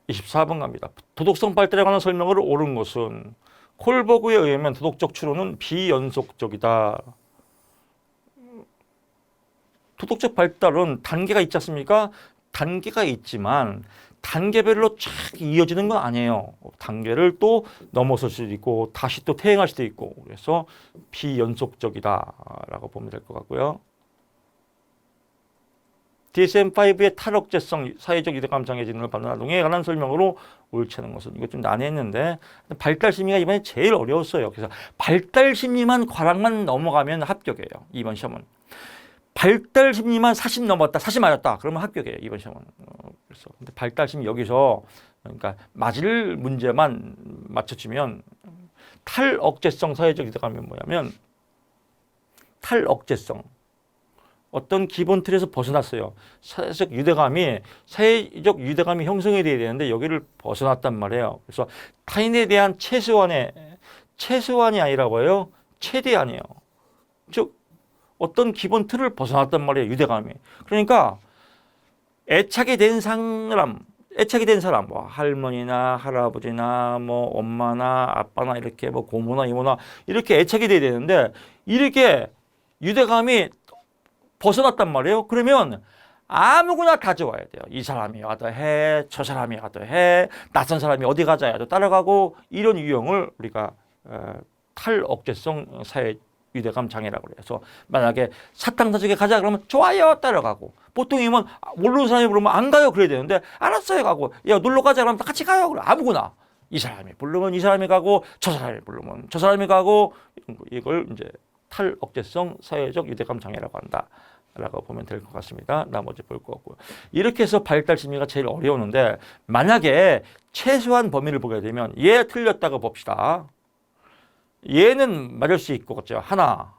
24번 갑니다. 도덕성 발달에 관한 설명을 옳은 것은 콜버그에 의하면 도덕적 추론은 비연속적이다. 도덕적 발달은 단계가 있지 않습니까? 단계가 있지만 단계별로 쫙 이어지는 건 아니에요. 단계를 또 넘어설 수도 있고 다시 또 퇴행할 수도 있고 그래서 비연속적이다라고 보면 될 것 같고요. DSM-5의 탈억제성 사회적 유대감 장애 진단을 받는 아동에 관한 설명으로 옳지 않은 것은 이거 좀 난해했는데 발달심리가 이번에 제일 어려웠어요. 그래서 발달심리만 과락만 넘어가면 합격이에요. 이번 시험은. 발달심리만 40 넘었다, 40 맞았다. 그러면 합격이에요. 이번 시험은. 그래서 근데 발달심리 여기서 그러니까 맞을 문제만 맞춰주면 탈억제성 사회적 유대감이 뭐냐면 탈억제성. 어떤 기본 틀에서 벗어났어요. 사회적 유대감이 형성이 돼야 되는데 여기를 벗어났단 말이에요. 그래서 타인에 대한 최소한이 아니라 뭐예요? 최대한이에요. 즉 어떤 기본 틀을 벗어났단 말이에요. 유대감이. 그러니까 애착이 된 사람, 뭐 할머니나 할아버지나 뭐 엄마나 아빠나 이렇게 뭐 고모나 이모나 이렇게 애착이 돼야 되는데 이렇게 유대감이 벗어났단 말이에요. 그러면 아무거나 다 좋아야 돼요. 이 사람이 와도 해, 저 사람이 와도 해, 낯선 사람이 어디 가자 해도 따라가고 이런 유형을 우리가 탈억제성 사회 유대감 장애라고 그래서 만약에 사탕사족에 가자 그러면 좋아요 따라가고 보통이면 모르는 사람이 부르면 안 가요 그래야 되는데 알았어요 가고 야 놀러 가자 그러면 같이 가요 그래 아무거나 이 사람이 부르면 이 사람이 가고 저 사람이 부르면 저 사람이 가고 이걸 이제 탈억제성 사회적 유대감 장애라고 한다라고 보면 될 것 같습니다. 나머지 볼 거 없고요. 이렇게 해서 발달 심리가 제일 어려우는데 만약에 최소한 범위를 보게 되면 얘 틀렸다고 봅시다. 얘는 맞을 수 있고 그렇죠. 하나.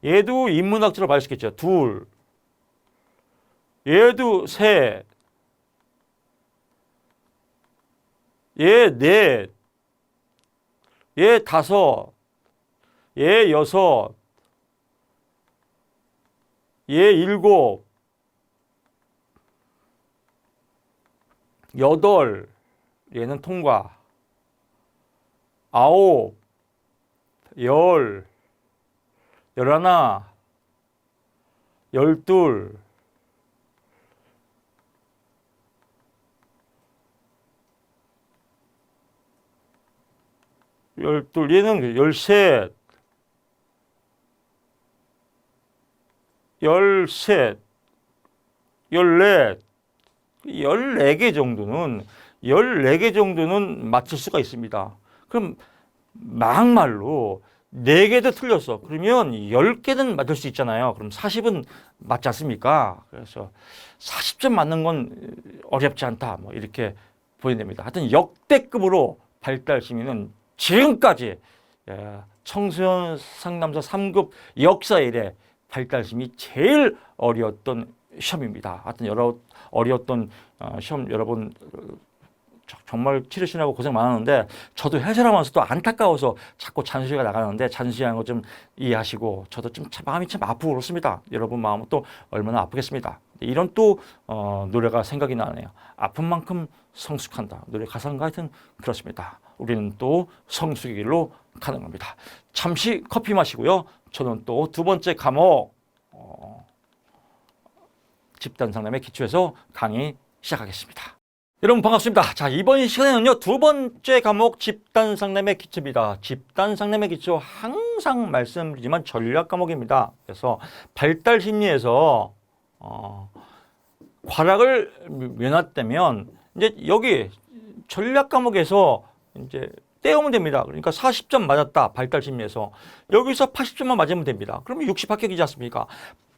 얘도 인문학적으로 맞을 수 있겠죠. 둘. 얘도 셋. 얘 넷. 얘 다섯. 얘 여섯, 얘 일곱, 여덟, 얘는 통과, 아홉, 열, 열하나, 열둘, 얘는 열셋, 열셋, 열넷, 14개 정도는 맞출 수가 있습니다. 그럼 막말로 4개도 틀렸어. 그러면 10개는 맞을 수 있잖아요. 그럼 40은 맞지 않습니까? 그래서 40점 맞는 건 어렵지 않다. 뭐 이렇게 보여냅니다. 하여튼 역대급으로 발달 심리는 지금까지 청소년 상담사 3급 역사 이래 발달심이 제일 어려웠던 시험입니다. 하여튼 어려웠던 시험 여러분 정말 치르시느라고 고생 많았는데 저도 해설하면서도 안타까워서 자꾸 잔소리가 나가는데 잔소리하는 거 좀 이해하시고 저도 좀 마음이 참 아프고 그렇습니다. 여러분 마음은 또 얼마나 아프겠습니다. 이런 또 노래가 생각이 나네요. 아픈 만큼 성숙한다. 노래 가사인가 하여튼 그렇습니다. 우리는 또 성숙의 길로 가는 겁니다. 잠시 커피 마시고요. 저는 또 두 번째 과목 집단 상담의 기초에서 강의 시작하겠습니다. 여러분 반갑습니다. 자, 이번 시간에는요, 두 번째 과목 집단 상담의 기초입니다. 집단 상담의 기초 항상 말씀드리지만 전략 과목입니다. 그래서 발달 심리에서 과락을 면했다면 이제 여기 전략 과목에서 이제 떼우면 됩니다. 그러니까 40점 맞았다. 발달 심리에서. 여기서 80점만 맞으면 됩니다. 그러면 60 합격이지 않습니까?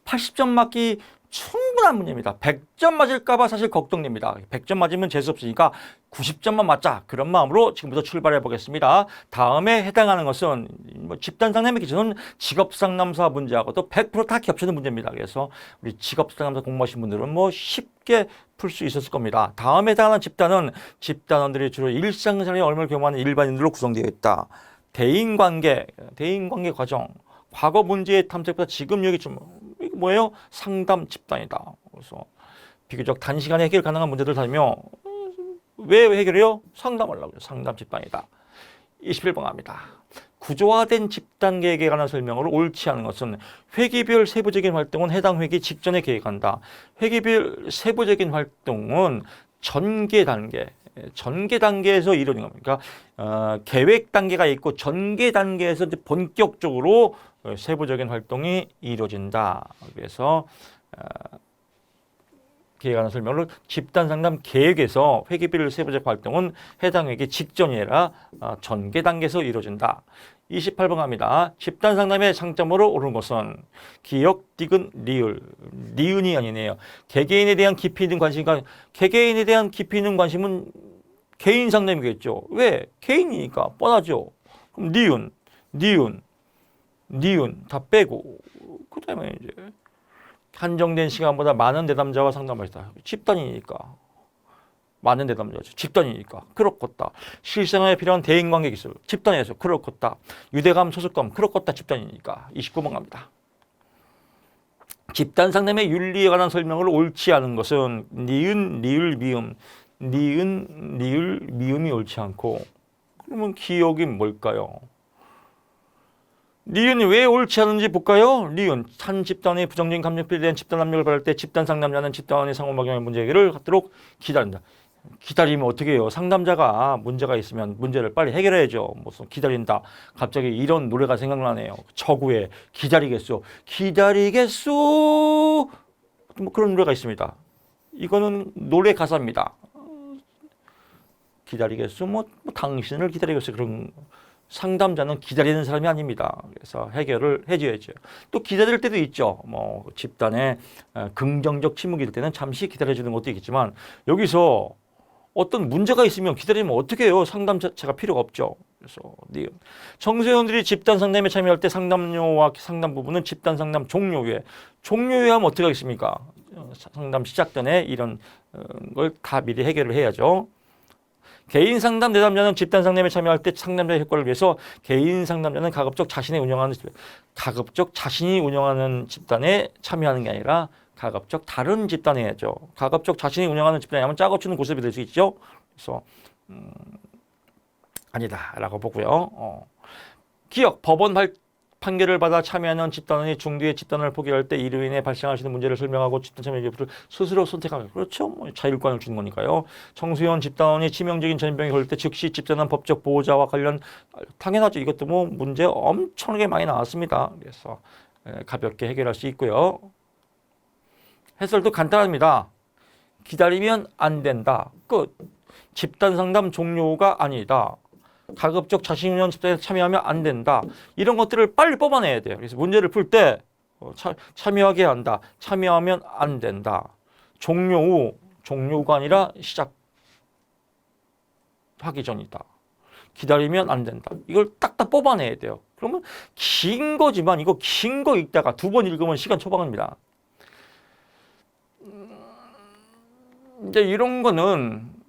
80점 맞기 충분한 문제입니다. 100점 맞을까 봐 사실 걱정됩니다. 100점 맞으면 재수없으니까 90점만 맞자. 그런 마음으로 지금부터 출발해 보겠습니다. 다음에 해당하는 것은 집단 상담의 기초는 직업 상담사 문제하고도 100% 다 겹치는 문제입니다. 그래서 우리 직업 상담사 공부하신 분들은 쉽게 풀 수 있었을 겁니다. 다음에 해당하는 집단은 집단원들이 주로 일상생활에 얼마를 경험하는 일반인들로 구성되어 있다. 대인관계 과정, 과거 문제의 탐색보다 지금 여기 좀 이거 뭐예요? 상담 집단이다. 그래서 비교적 단시간에 해결 가능한 문제들 다니며 왜 해결해요? 상담하려고요. 상담 집단이다. 21번 갑니다. 구조화된 집단 계획에 관한 설명을 옳지 않은 것은 회기별 세부적인 활동은 해당 회기 직전에 계획한다. 회기별 세부적인 활동은 전개 단계에서 이루어진 겁니다. 그러니까 계획 단계가 있고 전개 단계에서 이제 본격적으로 세부적인 활동이 이루어진다. 그래서 계획에 관한 설명을 집단 상담 계획에서 회계별 세부적 활동은 해당 회기 직전이 아니라 전개 단계에서 이루어진다. 28번 갑니다. 집단 상담의 장점으로 오른 것은 기억, 디귿, 리을. 니은이 아니네요. 개개인에 대한 깊이 있는 관심과 개개인에 대한 깊이 있는 관심은 개인 상담이겠죠. 왜? 개인이니까 뻔하죠. 그럼 니은 다 빼고 그 다음에 이제 한정된 시간보다 많은 대담자와 상담하시다. 집단이니까. 많은 대담자죠. 집단이니까. 그렇겠다. 실생활에 필요한 대인관계 기술. 집단에서 그렇겠다. 유대감, 소속감. 그렇겠다. 집단이니까. 29번 갑니다. 집단 상담의 윤리에 관한 설명을 옳지 않은 것은 니은, 리을, 미음. 니은, 리을, 미음이 옳지 않고 그러면 기억이 뭘까요? 니은이 왜 옳지 않은지 볼까요? 니은, 한 집단의 부정적인 감정표에 대한 집단 압력을 받을 때 집단 상담자는 집단의 상호작용의 문제 해결을 갖도록 기다린다. 기다리면 어떻게 해요? 상담자가 문제가 있으면 문제를 빨리 해결해야죠. 무슨 기다린다. 갑자기 이런 노래가 생각나네요. 저구에 기다리겠소. 기다리겠소. 뭐 그런 노래가 있습니다. 이거는 노래 가사입니다. 기다리겠소. 뭐 당신을 기다리겠소. 그런 상담자는 기다리는 사람이 아닙니다. 그래서 해결을 해줘야죠. 또 기다릴 때도 있죠. 뭐 집단의 긍정적 침묵일 때는 잠시 기다려주는 것도 있겠지만 여기서 어떤 문제가 있으면 기다리면 어떻게 해요? 상담자가 필요가 없죠. 그래서 청소년들이 집단 상담에 참여할 때 상담료와 상담 부분은 집단 상담 종료후에 하면 어떻게 하겠습니까? 상담 시작 전에 이런 걸 다 미리 해결을 해야죠. 개인 상담 내담자는 집단 상담에 참여할 때 상담자의 효과를 위해서 개인 상담자는 가급적 자신이 운영하는 집단에 참여하는 게 아니라 가급적 다른 집단에 해야죠. 가급적 자신이 운영하는 집단에 하면 짜고 치는 고습이 될 수 있죠. 그래서 아니다라고 보고요. 기억, 법원 판결을 받아 참여하는 집단이 중도의 집단을 포기할 때 이로 인해 발생할 수 있는 문제를 설명하고 집단 참여 여부를 스스로 선택하는 그렇죠. 뭐 자율권을 주는 거니까요. 청소년 집단이 치명적인 전염병이 걸릴 때 즉시 집단은 법적 보호자와 관련 당연하죠. 이것도 뭐 문제 엄청나게 많이 나왔습니다. 그래서 가볍게 해결할 수 있고요. 해설도 간단합니다. 기다리면 안 된다. 끝. 집단 상담 종료가 아니다. 가급적 자신 운영 집단에 참여하면 안 된다. 이런 것들을 빨리 뽑아내야 돼요. 그래서 문제를 풀 때 참여하게 한다. 참여하면 안 된다. 종료가 아니라 시작하기 전이다. 기다리면 안 된다. 이걸 딱딱 뽑아내야 돼요. 그러면 긴 거지만 이거 긴 거 읽다가 2번 읽으면 시간 초과합니다. 이제 이런 거는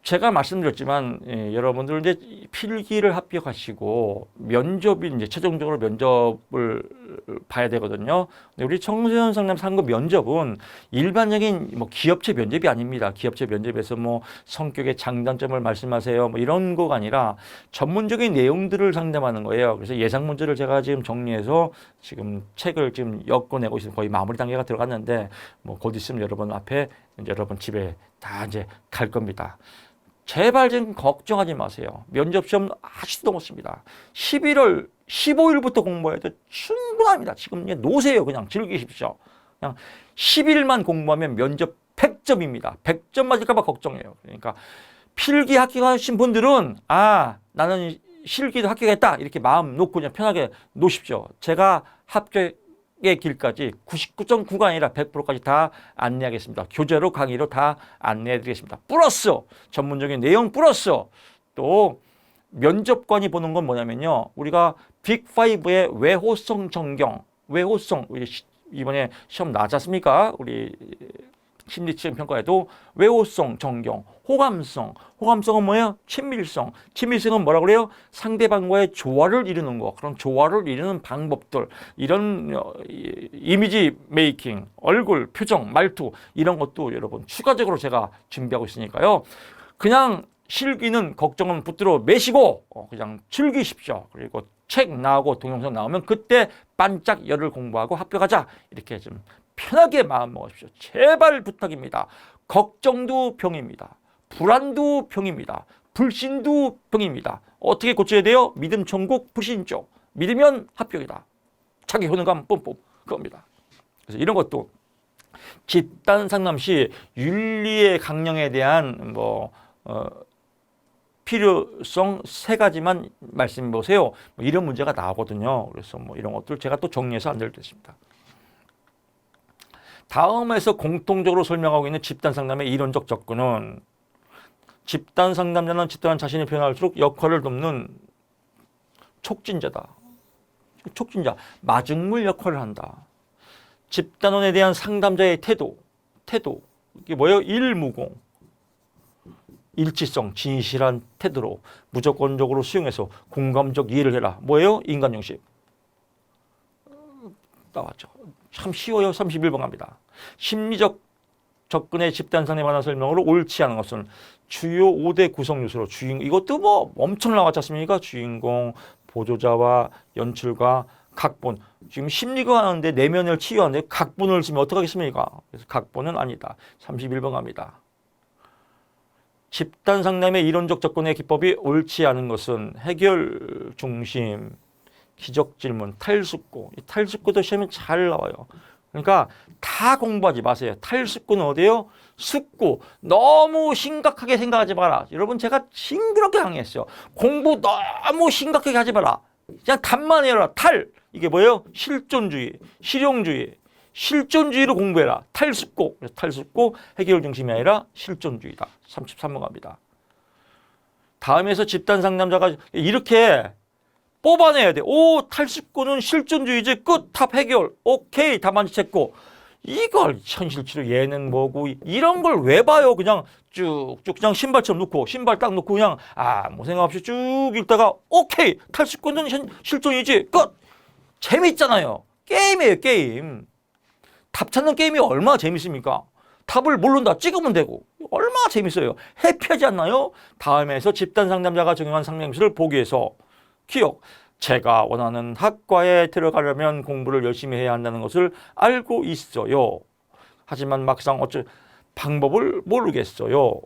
제가 말씀드렸지만 여러분들 이제 필기를 합격하시고 면접이 이제 최종적으로 면접을 봐야 되거든요. 근데 우리 청소년 상담 상급 면접은 일반적인 뭐 기업체 면접이 아닙니다. 기업체 면접에서 뭐 성격의 장단점을 말씀하세요. 뭐 이런 거가 아니라 전문적인 내용들을 상담하는 거예요. 그래서 예상 문제를 제가 지금 정리해서 지금 책을 지금 엮어내고 있습니다. 거의 마무리 단계가 들어갔는데 뭐 곧 있으면 여러분 앞에 이제 여러분 집에 다 이제 갈 겁니다. 제발 좀 걱정하지 마세요. 면접 시험 아직도 넘었습니다. 11월 15일부터 공부해도 충분합니다. 지금 노세요. 그냥 즐기십시오. 그냥 10일만 공부하면 면접 100점입니다. 100점 맞을까 봐 걱정해요. 그러니까 필기 합격하신 분들은 나는 실기도 합격했다. 이렇게 마음 놓고 그냥 편하게 놓으십시오. 제가 합격의 길까지 99.9가 아니라 100%까지 다 안내하겠습니다. 교재로 강의로 다 안내해드리겠습니다. 플러스 전문적인 내용 플러스 또 면접관이 보는 건 뭐냐면요. 우리가 빅5의 외호성 전경, 외호성 이번에 시험 나왔지 않습니까? 우리 심리치료 평가에도 외호성, 정경, 호감성. 호감성은 뭐예요? 친밀성. 친밀성은 뭐라고 그래요? 상대방과의 조화를 이루는 거. 그런 조화를 이루는 방법들. 이런 이미지 메이킹, 얼굴, 표정, 말투 이런 것도 여러분 추가적으로 제가 준비하고 있으니까요. 그냥 실기는 걱정은 붙들어 매시고 그냥 즐기십시오. 그리고 책 나오고 동영상 나오면 그때 반짝 열을 공부하고 합격하자. 이렇게 좀 편하게 마음 먹으십시오. 제발 부탁입니다. 걱정도 병입니다. 불안도 병입니다. 불신도 병입니다. 어떻게 고쳐야 돼요? 믿음 천국 불신조. 믿으면 합격이다. 자기 효능감 뿜뿜 그겁니다. 그래서 이런 것도 집단 상담 시 윤리의 강령에 대한 필요성 3가지만 말씀해 보세요. 이런 문제가 나오거든요. 그래서 이런 것들 제가 또 정리해서 안내드리겠습니다. 다음에서 공통적으로 설명하고 있는 집단 상담의 이론적 접근은 집단 상담자는 집단 자신이 표현할수록 역할을 돕는 촉진자다. 촉진자, 마중물 역할을 한다. 집단원에 대한 상담자의 태도. 이게 뭐예요? 일무공. 일치성, 진실한 태도로 무조건적으로 수용해서 공감적 이해를 해라. 뭐예요? 인간중심. 나왔죠. 참 쉬워요. 31번 갑니다. 심리적 접근의 집단 상담에 관한 설명으로 옳지 않은 것은 주요 5대 구성 요소로 이것도 엄청 나왔지 않습니까? 주인공, 보조자와 연출과 각본. 지금 심리가 하는데 내면을 치유하는데 각본을 쓰면 어떡하겠습니까? 그래서 각본은 아니다. 31번 갑니다. 집단 상담의 이론적 접근의 기법이 옳지 않은 것은 해결 중심, 기적 질문, 탈숙고. 이 탈숙고도 시험에 잘 나와요. 그러니까 다 공부하지 마세요. 탈숙고는 어디예요? 숙고. 너무 심각하게 생각하지 마라. 여러분 제가 징그럽게 강의했어요. 공부 너무 심각하게 하지 마라. 그냥 답만 해라. 이게 뭐예요? 실존주의, 실용주의. 실존주의로 공부해라. 탈숙고. 탈숙고 해결 중심이 아니라 실존주의다. 33번 갑니다. 다음에서 집단 상담자가 이렇게 뽑아내야 돼. 오, 탈숙고는 실존주의지. 끝. 답 해결. 오케이. 답안지 찾고. 이걸 현실치료 예는 뭐고 이런 걸 왜 봐요? 그냥 쭉쭉 그냥 신발처럼 놓고 신발 딱 놓고 그냥 아무 생각 없이 쭉 읽다가 오케이. 탈숙고는 실존이지. 끝. 재밌잖아요. 게임이에요. 게임. 답 찾는 게임이 얼마나 재밌습니까? 답을 모른다 찍으면 되고 얼마나 재밌어요. 해피하지 않나요? 다음에서 집단 상담자가 적용한 상담기술을 보기 위해서 기억. 제가 원하는 학과에 들어가려면 공부를 열심히 해야 한다는 것을 알고 있어요. 하지만 막상 방법을 모르겠어요.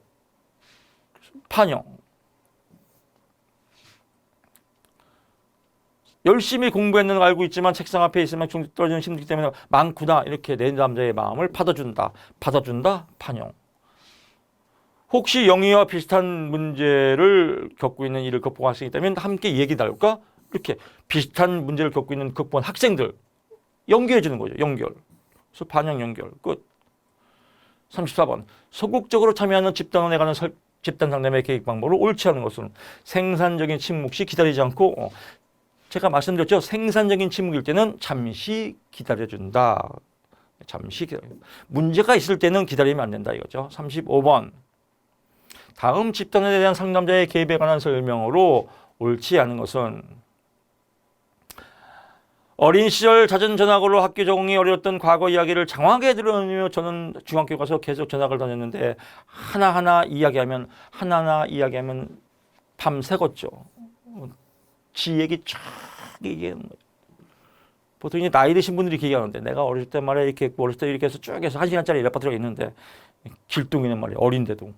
판형. 열심히 공부했는 걸 알고 있지만 책상 앞에 있으면 중독 떨어지는 힘들기 때문에 많구나. 이렇게 내 남자의 마음을 받아준다. 판형. 혹시 영희와 비슷한 문제를 겪고 있는 이를 극복할 수 있다면 함께 얘기 나눌까? 이렇게 비슷한 문제를 겪고 있는 극복한 학생들 연결해 주는 거죠. 연결. 그래서 반영 연결. 끝. 34번. 소극적으로 참여하는 집단원에 관한 집단 상담의 계획 방법을 옳지 않은 것은 생산적인 침묵 시 기다리지 않고 제가 말씀드렸죠. 생산적인 침묵일 때는 잠시 기다려준다. 잠시 기다려. 문제가 있을 때는 기다리면 안 된다 이거죠. 35번. 다음 집단에 대한 상담자의 개입에 관한 설명으로 옳지 않은 것은 어린 시절 잦은 전학으로 학교 적응이 어려웠던 과거 이야기를 장황하게 들으며 저는 중학교 가서 계속 전학을 다녔는데 하나하나 이야기하면 밤 새웠죠. 지 얘기 쫙 얘기하는 거예요. 보통 이제 나이 드신 분들이 얘기하는데 내가 어릴 때 말이야 이렇게 어릴 때 이렇게 해서 쭉 해서 1시간짜리 레퍼토리가 있는데 길동이는 말이야 어린데도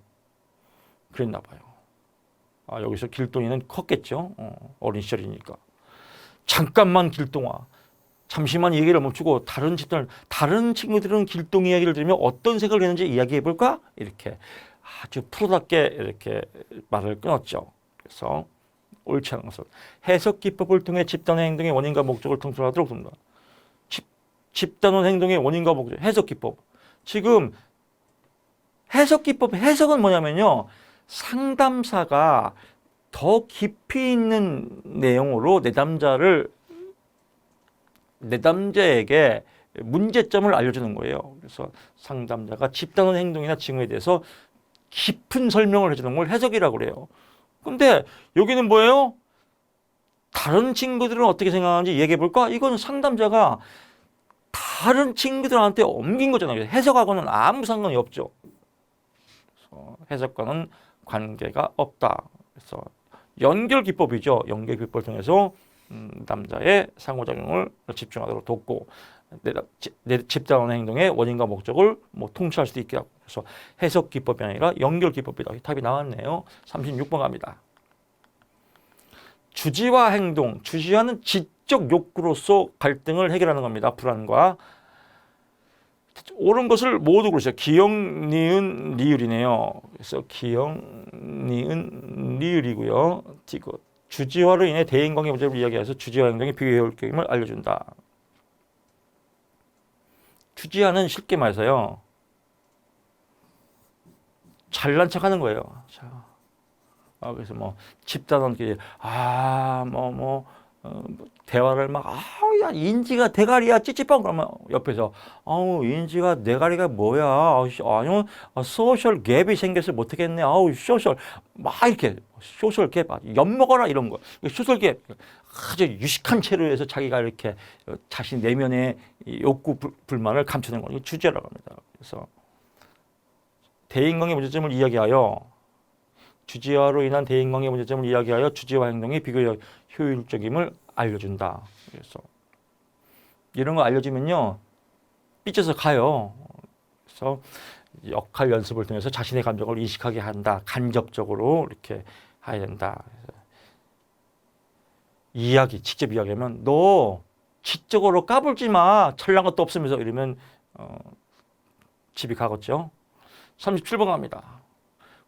그랬나 봐요. 여기서 길동이는 컸겠죠. 어린 시절이니까. 잠깐만 길동아. 잠시만 얘기를 멈추고 다른 친구들은 길동 이야기를 들으면 어떤 생각을 했는지 이야기해 볼까? 이렇게 아주 프로답게 이렇게 말을 끊었죠. 그래서 옳지 않은 것은 해석 기법을 통해 집단의 행동의 원인과 목적을 통솔하도록 돕니다. 집단원 행동의 원인과 목적, 해석 기법. 지금 해석 기법, 해석은 뭐냐면요. 상담사가 더 깊이 있는 내용으로 내담자에게 문제점을 알려주는 거예요. 그래서 상담자가 집단원 행동이나 징후에 대해서 깊은 설명을 해주는 걸 해석이라고 그래요. 근데 여기는 뭐예요? 다른 친구들은 어떻게 생각하는지 얘기해 볼까? 이건 상담자가 다른 친구들한테 옮긴 거잖아요. 해석하고는 아무 상관이 없죠. 그래서 해석과는 관계가 없다. 그래서 연결 기법이죠. 연결 기법을 통해서 남자의 상호작용을 집중하도록 돕고 내 집단원의 행동의 원인과 목적을 뭐 통치할 수도 있게 하고. 그래서 해석 기법이 아니라 연결 기법이다. 답이 나왔네요. 36번 갑니다. 주지와 행동. 주지와는 지적 욕구로서 갈등을 해결하는 겁니다. 불안과. 옳은 것을 모두 그러죠. 기역, 니은, 리을이네요. 그래서 기역, 니은, 리을이고요. 주지와로 인해 대인관계 문제를 이야기해서 주지와 행동의 비교효율임을 알려준다. 주지와는 쉽게 말해서요. 잘난 척하는 거예요. 자, 그래서 뭐 집단원끼리 대화를 막 야 인지가 대가리야 찌찌빵 그러면 옆에서 인지가 대가리가 뭐야 아니요 소셜 갭이 생겨서 못하겠네 소셜 막 이렇게 소셜 갭 엿먹어라 이런 거 소셜 갭 아주 유식한 채로 해서 자기가 이렇게 자신 내면의 욕구 불만을 감추는 거 이게 주제라고 합니다. 그래서 대인관계 문제점을 이야기하여 주지와로 인한 대인관계 문제점을 이야기하여 주지와 행동이 비교 효율적임을 알려준다. 그래서 이런 거 알려주면요 삐쳐서 가요. 그래서 역할 연습을 통해서 자신의 감정을 인식하게 한다. 간접적으로 이렇게 해야 된다. 직접 이야기하면 너 지적으로 까불지 마. 철난 것도 없으면서 이러면 집이 가겠죠. 37번 갑니다.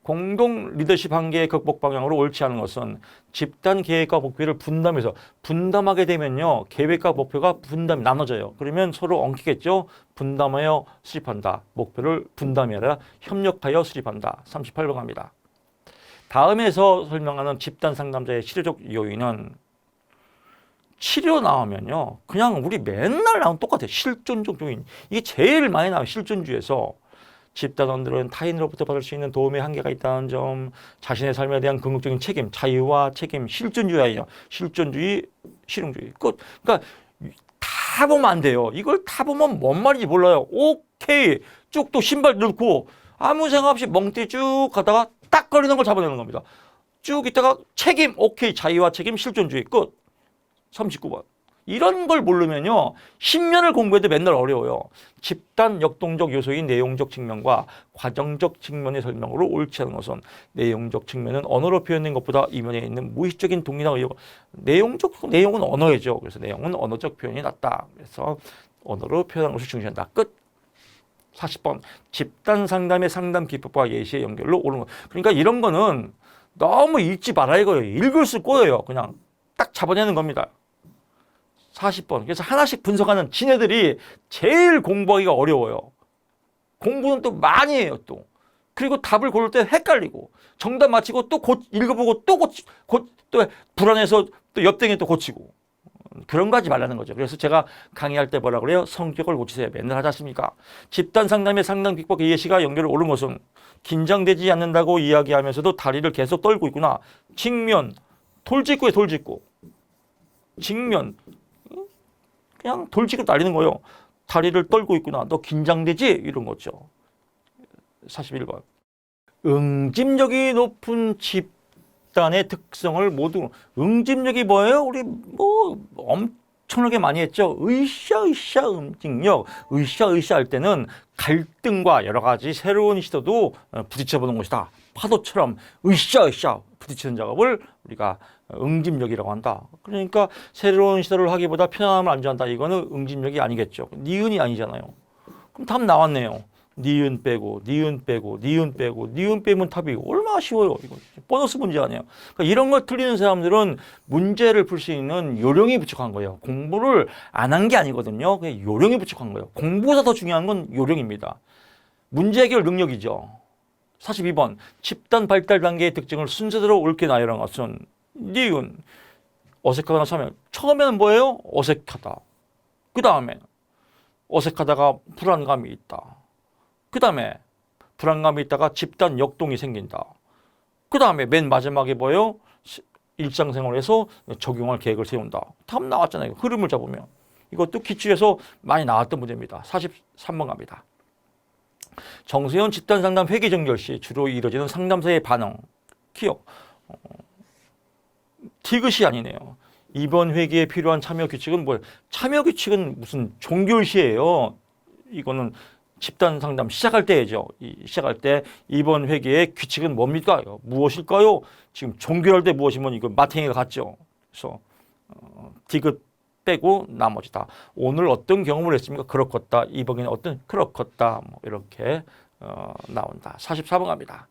공동 리더십 한계의 극복 방향으로 옳지 않은 것은 집단 계획과 목표를 분담하게 되면요 계획과 목표가 분담이 나눠져요. 그러면 서로 엉키겠죠. 분담하여 수립한다. 목표를 분담이 아니라 협력하여 수립한다. 38번 갑니다. 다음에서 설명하는 집단 상담자의 치료적 요인은 치료 나오면요 그냥 우리 맨날 나오는 똑같아요. 실존적 요인. 이게 제일 많이 나와요. 실존주의에서. 집단원들은 타인으로부터 받을 수 있는 도움의 한계가 있다는 점, 자신의 삶에 대한 궁극적인 책임, 자유와 책임, 실존주의 아니에요. 실존주의, 실용주의. 그러니까 다 보면 안 돼요. 이걸 다 보면 뭔 말인지 몰라요. 오케이. 쭉 또 신발 넣고 아무 생각 없이 멍때리 쭉 가다가 딱 걸리는 걸 잡아내는 겁니다. 쭉 있다가 책임, 오케이. 자유와 책임, 실존주의. 끝. 39번. 이런 걸 모르면요 10년을 공부해도 맨날 어려워요. 집단 역동적 요소인 내용적 측면과 과정적 측면의 설명으로 옳지 않은 것은 내용적 측면은 언어로 표현된 것보다 이면에 있는 무의식적인 동기나 의욕 내용은 언어이죠. 그래서 내용은 언어적 표현이 낫다. 그래서 언어로 표현하는 것을 중시한다. 끝. 40번 집단 상담의 상담 기법과 예시의 연결로 옳은 것. 그러니까 이런 거는 너무 읽지 말아 이거예요. 읽을 수 꼬여요. 그냥 딱 잡아내는 겁니다. 40번. 그래서 하나씩 분석하는 지네들이 제일 공부하기가 어려워요. 공부는 또 많이 해요, 또. 그리고 답을 고를 때 헷갈리고, 정답 맞히고 또 읽어보고 또 불안해서 또 옆댕이 또 고치고. 그런 거 하지 말라는 거죠. 그래서 제가 강의할 때 뭐라 그래요? 성격을 고치세요. 맨날 하지 않습니까? 집단 상담의 상담 비법 예시가 연결을 옳은 것은 긴장되지 않는다고 이야기하면서도 다리를 계속 떨고 있구나. 직면, 돌직구에 돌직구. 직면. 그냥 돌직구 날리는 거예요. 다리를 떨고 있구나. 너 긴장되지? 이런 거죠. 41번. 응집력이 높은 집단의 특성을 모두 응집력이 뭐예요? 우리 뭐 엄청나게 많이 했죠. 으쌰으쌰 응집력. 으쌰으쌰 할 때는 갈등과 여러 가지 새로운 시도도 부딪혀보는 것이다. 파도처럼 으쌰으쌰 부딪히는 작업을 우리가 응집력이라고 한다. 그러니까 새로운 시도를 하기보다 편안함을 안주한다. 이거는 응집력이 아니겠죠. 니은이 아니잖아요. 그럼 답 나왔네요. 니은 빼고 니은 빼고 니은 빼고 니은 빼면 답이 얼마나 쉬워요. 이거 보너스 문제 아니에요. 그러니까 이런 걸 틀리는 사람들은 문제를 풀 수 있는 요령이 부족한 거예요. 공부를 안 한 게 아니거든요. 그냥 요령이 부족한 거예요. 공부보다 더 중요한 건 요령입니다. 문제 해결 능력이죠. 42번. 집단 발달 단계의 특징을 순서대로 옳게 나열한 것은 니은. 어색하거나 처음에는 뭐예요? 어색하다. 그 다음에 어색하다가 불안감이 있다. 그 다음에 불안감이 있다가 집단 역동이 생긴다. 그 다음에 맨 마지막에 뭐예요? 일상생활에서 적용할 계획을 세운다. 답 나왔잖아요. 흐름을 잡으면. 이것도 기출에서 많이 나왔던 문제입니다. 43번 갑니다. 정세현 집단상담 회계정결 시 주로 이루어지는 상담사의 반응. 기억. 디귿이 아니네요. 이번 회계에 필요한 참여 규칙은 뭐예요? 참여 규칙은 무슨 종결시예요. 이거는 집단 상담 시작할 때죠. 시작할 때 이번 회계의 규칙은 뭡니까? 무엇일까요? 지금 종결할 때 무엇이면 이거 마탱이가 같죠. 그래서 디귿 빼고 나머지 다. 오늘 어떤 경험을 했습니까? 그렇겠다. 이번에는 어떤 그렇겠다. 뭐 이렇게 나온다. 44번 갑니다.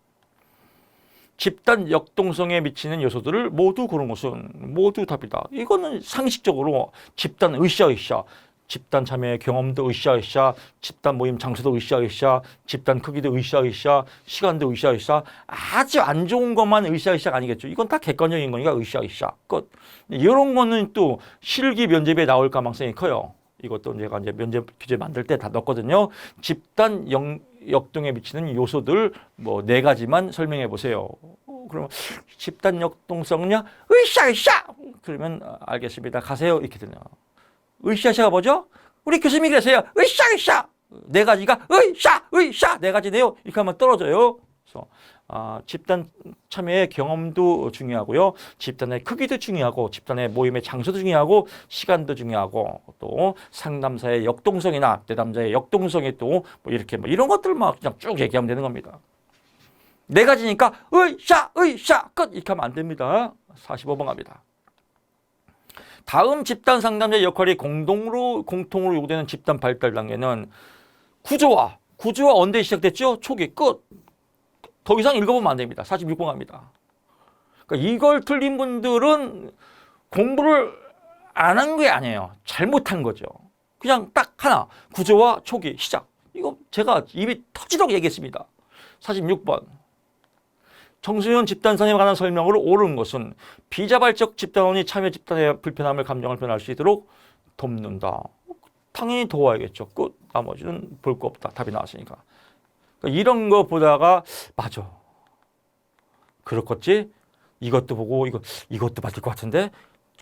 집단 역동성에 미치는 요소들을 모두 고른 것은 모두 답이다. 이거는 상식적으로 집단 으쌰으쌰, 집단 참여의 경험도 으쌰으쌰, 집단 모임 장소도 으쌰으쌰, 집단 크기도 으쌰으쌰, 시간도 으쌰으쌰. 아주 안 좋은 것만 으쌰으쌰가 아니겠죠. 이건 다 객관적인 거니까 으쌰으쌰 끝. 이런 거는 또 실기 면접에 나올 가능성이 커요. 이것도 제가 이제 면접 규제 만들 때 다 넣었거든요. 집단 역동에 미치는 요소들 뭐 4가지만 설명해 보세요. 그러면 집단 역동성이냐? 으쌰으쌰! 그러면 알겠습니다. 가세요. 이렇게 되네요. 으쌰으쌰가 뭐죠? 우리 교수님이 그러세요. 으쌰으쌰! 4가지가 으쌰! 4가지네요. 이렇게 하면 떨어져요. 그래서 집단 참여의 경험도 중요하고요. 집단의 크기도 중요하고 집단의 모임의 장소도 중요하고 시간도 중요하고 또 상담사의 역동성이나 내담자의 역동성이 또 뭐 이렇게 뭐 이런 것들 막 그냥 쭉 얘기하면 되는 겁니다. 4가지니까 으쌰 끝 이렇게 하면 안 됩니다. 45번 갑니다. 다음 집단 상담자의 역할이 공통으로 요구되는 집단 발달 단계는 구조화 언제 시작됐죠? 초기 끝. 더 이상 읽어보면 안 됩니다. 46번 갑니다. 그러니까 이걸 틀린 분들은 공부를 안 한 게 아니에요. 잘못한 거죠. 그냥 딱 하나. 구조화 초기 시작. 이거 제가 입이 터지도록 얘기했습니다. 46번. 청소년 집단상에 관한 설명으로 옳은 것은 비자발적 집단원이 참여 집단의 불편함을 감정을 표현할 수 있도록 돕는다. 당연히 도와야겠죠. 끝. 나머지는 볼 거 없다. 답이 나왔으니까. 그러니까 이런 거 보다가 맞아. 그렇겠지? 이것도 보고 이것도 맞을 것 같은데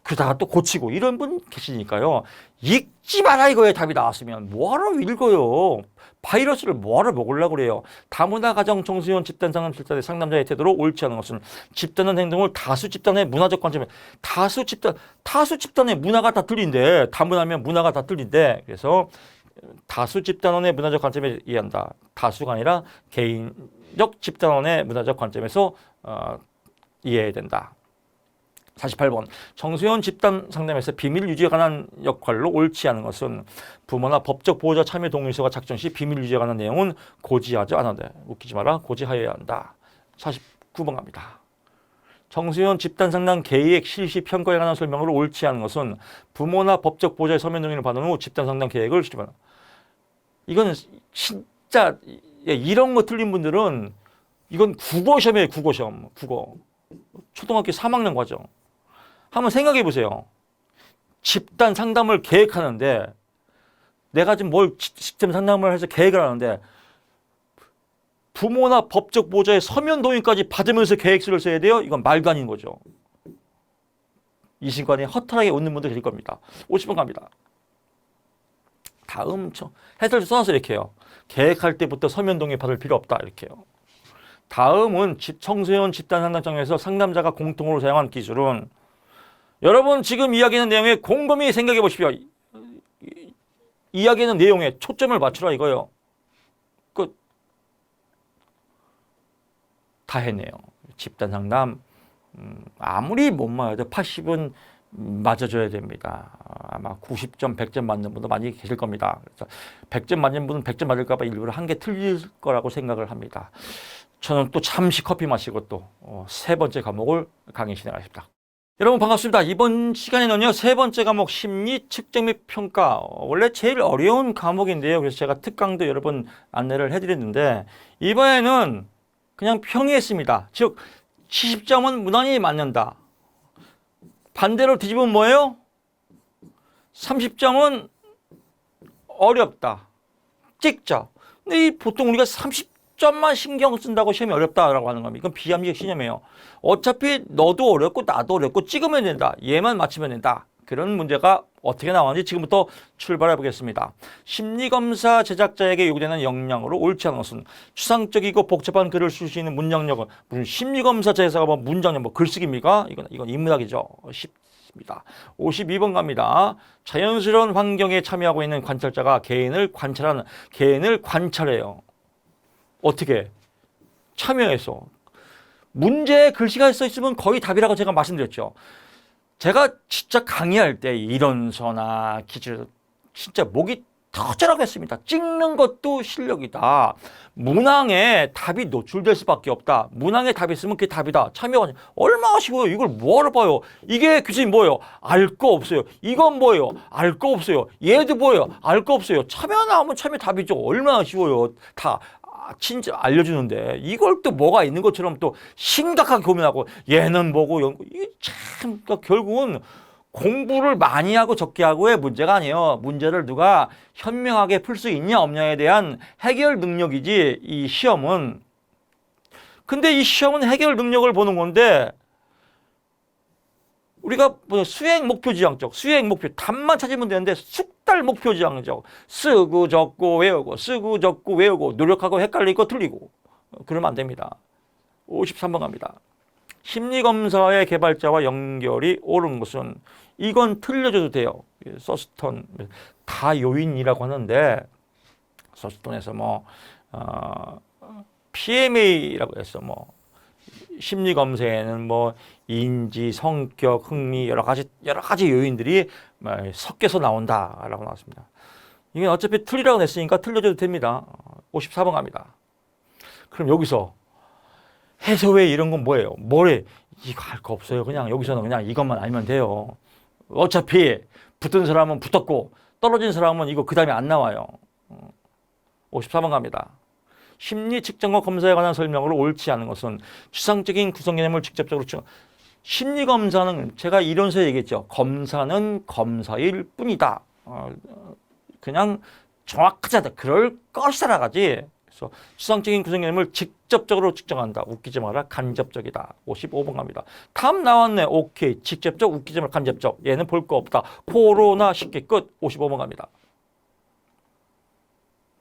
그러다가 또 고치고 이런 분 계시니까요. 읽지 마라 이거에 답이 나왔으면 뭐하러 읽어요. 바이러스를 뭐하러 먹으려고 그래요. 다문화 가정 청소년 집단 상담 실탄의 상담자의 태도로 옳지 않은 것은 집단은 행동을 다수 집단의 문화적 관점에 다수 집단의 문화가 다 틀린데 다문화면 문화가 다 틀린데 그래서 다수 집단원의 문화적 관점에 이해한다. 다수가 아니라 개인적 집단원의 문화적 관점에서 이해해야 된다. 48번. 청소년 집단 상담에서 비밀 유지에 관한 역할로 옳지 않은 것은 부모나 법적 보호자 참여 동의서가 작성 시 비밀 유지에 관한 내용은 고지하지 않아야 돼. 웃기지 마라. 고지하여야 한다. 49번 갑니다. 청소년 집단 상담 계획 실시 평가에 관한 설명으로 옳지 않은 것은 부모나 법적 보호자의 서면 동의를 받은 후 집단 상담 계획을 실시한다. 이거는 진짜 이런 거 틀린 분들은 이건 국어 시험이에요. 국어 시험. 국어. 초등학교 3학년 과정. 한번 생각해 보세요. 집단 상담을 계획하는데 내가 지금 집단 상담을 해서 계획을 하는데 부모나 법적 보호자의 서면 동의까지 받으면서 계획서를 써야 돼요? 이건 말도 아닌 거죠. 이 시간에 허탈하게 웃는 분들 계실 겁니다. 50번 갑니다. 다음 해설을 써놔서 이렇게 해요. 계획할 때부터 서면 동의 받을 필요 없다 이렇게요. 다음은 청소년 집단 상담장에서 상담자가 공통으로 사용한 기술은 여러분 지금 이야기하는 내용에 곰곰이 생각해 보십시오. 이야기하는 내용에 초점을 맞추라 이거예요. 끝. 다 했네요. 집단 상담 아무리 못 맞아도 80은 맞아줘야 됩니다. 아마 90점, 100점 맞는 분도 많이 계실 겁니다. 그래서 100점 맞는 분은 100점 맞을까 봐 일부러 한 개 틀릴 거라고 생각을 합니다. 저는 또 잠시 커피 마시고 또 3번째 과목을 강의 진행하겠습니다. 여러분 반갑습니다. 이번 시간에는요 3번째 과목 심리 측정 및 평가 원래 제일 어려운 과목인데요. 그래서 제가 특강도 여러 번 안내를 해드렸는데 이번에는 그냥 평이했습니다. 즉 70점은 무난히 맞는다. 반대로 뒤집으면 뭐예요? 30점은 어렵다. 찍자. 근데 이 보통 우리가 30점만 신경 쓴다고 시험이 어렵다라고 하는 겁니다. 이건 비합리적 신념이에요. 어차피 너도 어렵고 나도 어렵고 찍으면 된다. 얘만 맞추면 된다. 그런 문제가 어떻게 나오는지 지금부터 출발해 보겠습니다. 심리검사 제작자에게 요구되는 역량으로 옳지 않은 것은 추상적이고 복잡한 글을 쓸 수 있는 문장력은 무슨 심리검사 제작자가 뭐 문장력 뭐 글쓰기입니까? 이건 인문학이죠. 쉽습니다. 52번 갑니다. 자연스러운 환경에 참여하고 있는 관찰자가 개인을 관찰해요. 어떻게? 참여해서. 문제에 글씨가 써 있으면 거의 답이라고 제가 말씀드렸죠. 제가 진짜 강의할 때 이론서나 기출 진짜 목이 터져라고 했습니다. 찍는 것도 실력이다. 문항에 답이 노출될 수밖에 없다. 문항에 답이 있으면 그게 답이다. 참여가 얼마나 쉬워요. 이걸 뭐하러 봐요. 이게 교수님 뭐예요? 알 거 없어요. 이건 뭐예요? 알 거 없어요. 얘도 뭐예요? 알 거 없어요. 참여 나오면 참여 답이죠. 얼마나 쉬워요. 다 진짜 알려주는데 이걸 또 뭐가 있는 것처럼 또 심각하게 고민하고 얘는 뭐고 이게 참 그러니까 결국은 공부를 많이 하고 적게 하고의 문제가 아니에요. 문제를 누가 현명하게 풀 수 있냐 없냐에 대한 해결 능력이지 이 시험은. 근데 이 시험은 해결 능력을 보는 건데 우리가 수행 목표 지향적, 수행 목표 답만 찾으면 되는데 숙달 목표 지향적 쓰고 적고 외우고 쓰고 적고 외우고 노력하고 헷갈리고 틀리고 그러면 안 됩니다. 53번 갑니다. 심리검사의 개발자와 연결이 옳은 것은 이건 틀려줘도 돼요. 서스턴 다 요인이라고 하는데 서스턴에서 PMA라고 해서 심리검사에는 인지, 성격, 흥미 여러 가지 요인들이 섞여서 나온다라고 나왔습니다. 이게 어차피 틀리라고 냈으니까 틀려줘도 됩니다. 54번 갑니다. 그럼 여기서 해소회 이런 건 뭐예요? 뭐래? 이거 할 거 없어요. 그냥 여기서는 그냥 이것만 알면 돼요. 어차피 붙은 사람은 붙었고 떨어진 사람은 이거 그 다음에 안 나와요. 54번 갑니다. 심리 측정과 검사에 관한 설명으로 옳지 않은 것은 추상적인 구성 개념을 직접적으로 심리 검사는 제가 이론서에 얘기했죠. 검사는 검사일 뿐이다. 그냥 정확하지 않다. 그럴 것이다 가지. 그래서 추상적인 구성 개념을 직접적으로 측정한다. 웃기지 마라. 간접적이다. 55번 갑니다. 답 나왔네. 오케이. 직접적, 웃기지 마라. 간접적. 얘는 볼 거 없다. 코로나 쉽게 끝. 55번 갑니다.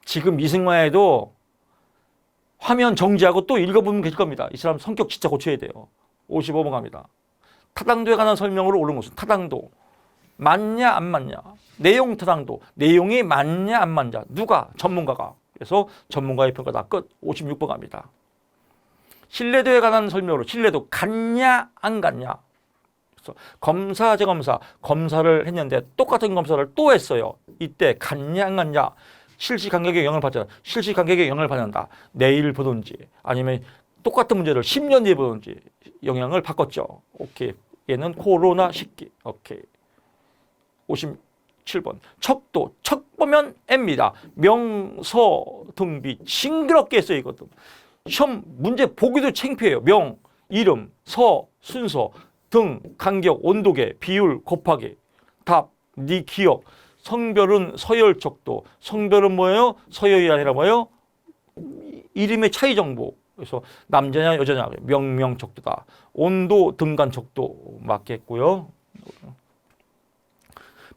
지금 이승만에도 화면 정지하고 또 읽어보면 계실 겁니다. 이 사람 성격 진짜 고쳐야 돼요. 55번 갑니다. 타당도에 관한 설명으로 옳은 것은 타당도. 맞냐 안 맞냐. 내용 타당도. 내용이 맞냐 안 맞냐. 누가? 전문가가. 그래서 전문가의 평가다. 끝. 56번 갑니다. 신뢰도에 관한 설명으로 신뢰도 갔냐 안 갔냐. 그래서 검사 재검사 검사를 했는데 똑같은 검사를 또 했어요. 이때 갔냐 안 갔냐. 실시간격에 영향을 받잖아. 실시간격에 영향을 받는다. 내일 보든지 아니면 똑같은 문제를 10년 뒤에 보든지 영향을 바꿨죠. 오케이. 얘는 코로나 식기. 오케이. 57번. 척도. 척 보면 M입니다. 명서 등비 징그럽게 써요. 이것도. 시험 문제 보기도 창피해요. 명, 이름, 서, 순서, 등, 간격, 온도계, 비율 곱하기. 답, 네 기억. 성별은 서열 척도. 성별은 뭐예요? 서열이 아니라 뭐예요? 이름의 차이 정보. 그래서 남자냐 여자냐 명명 척도다. 온도 등간 척도 맞겠고요.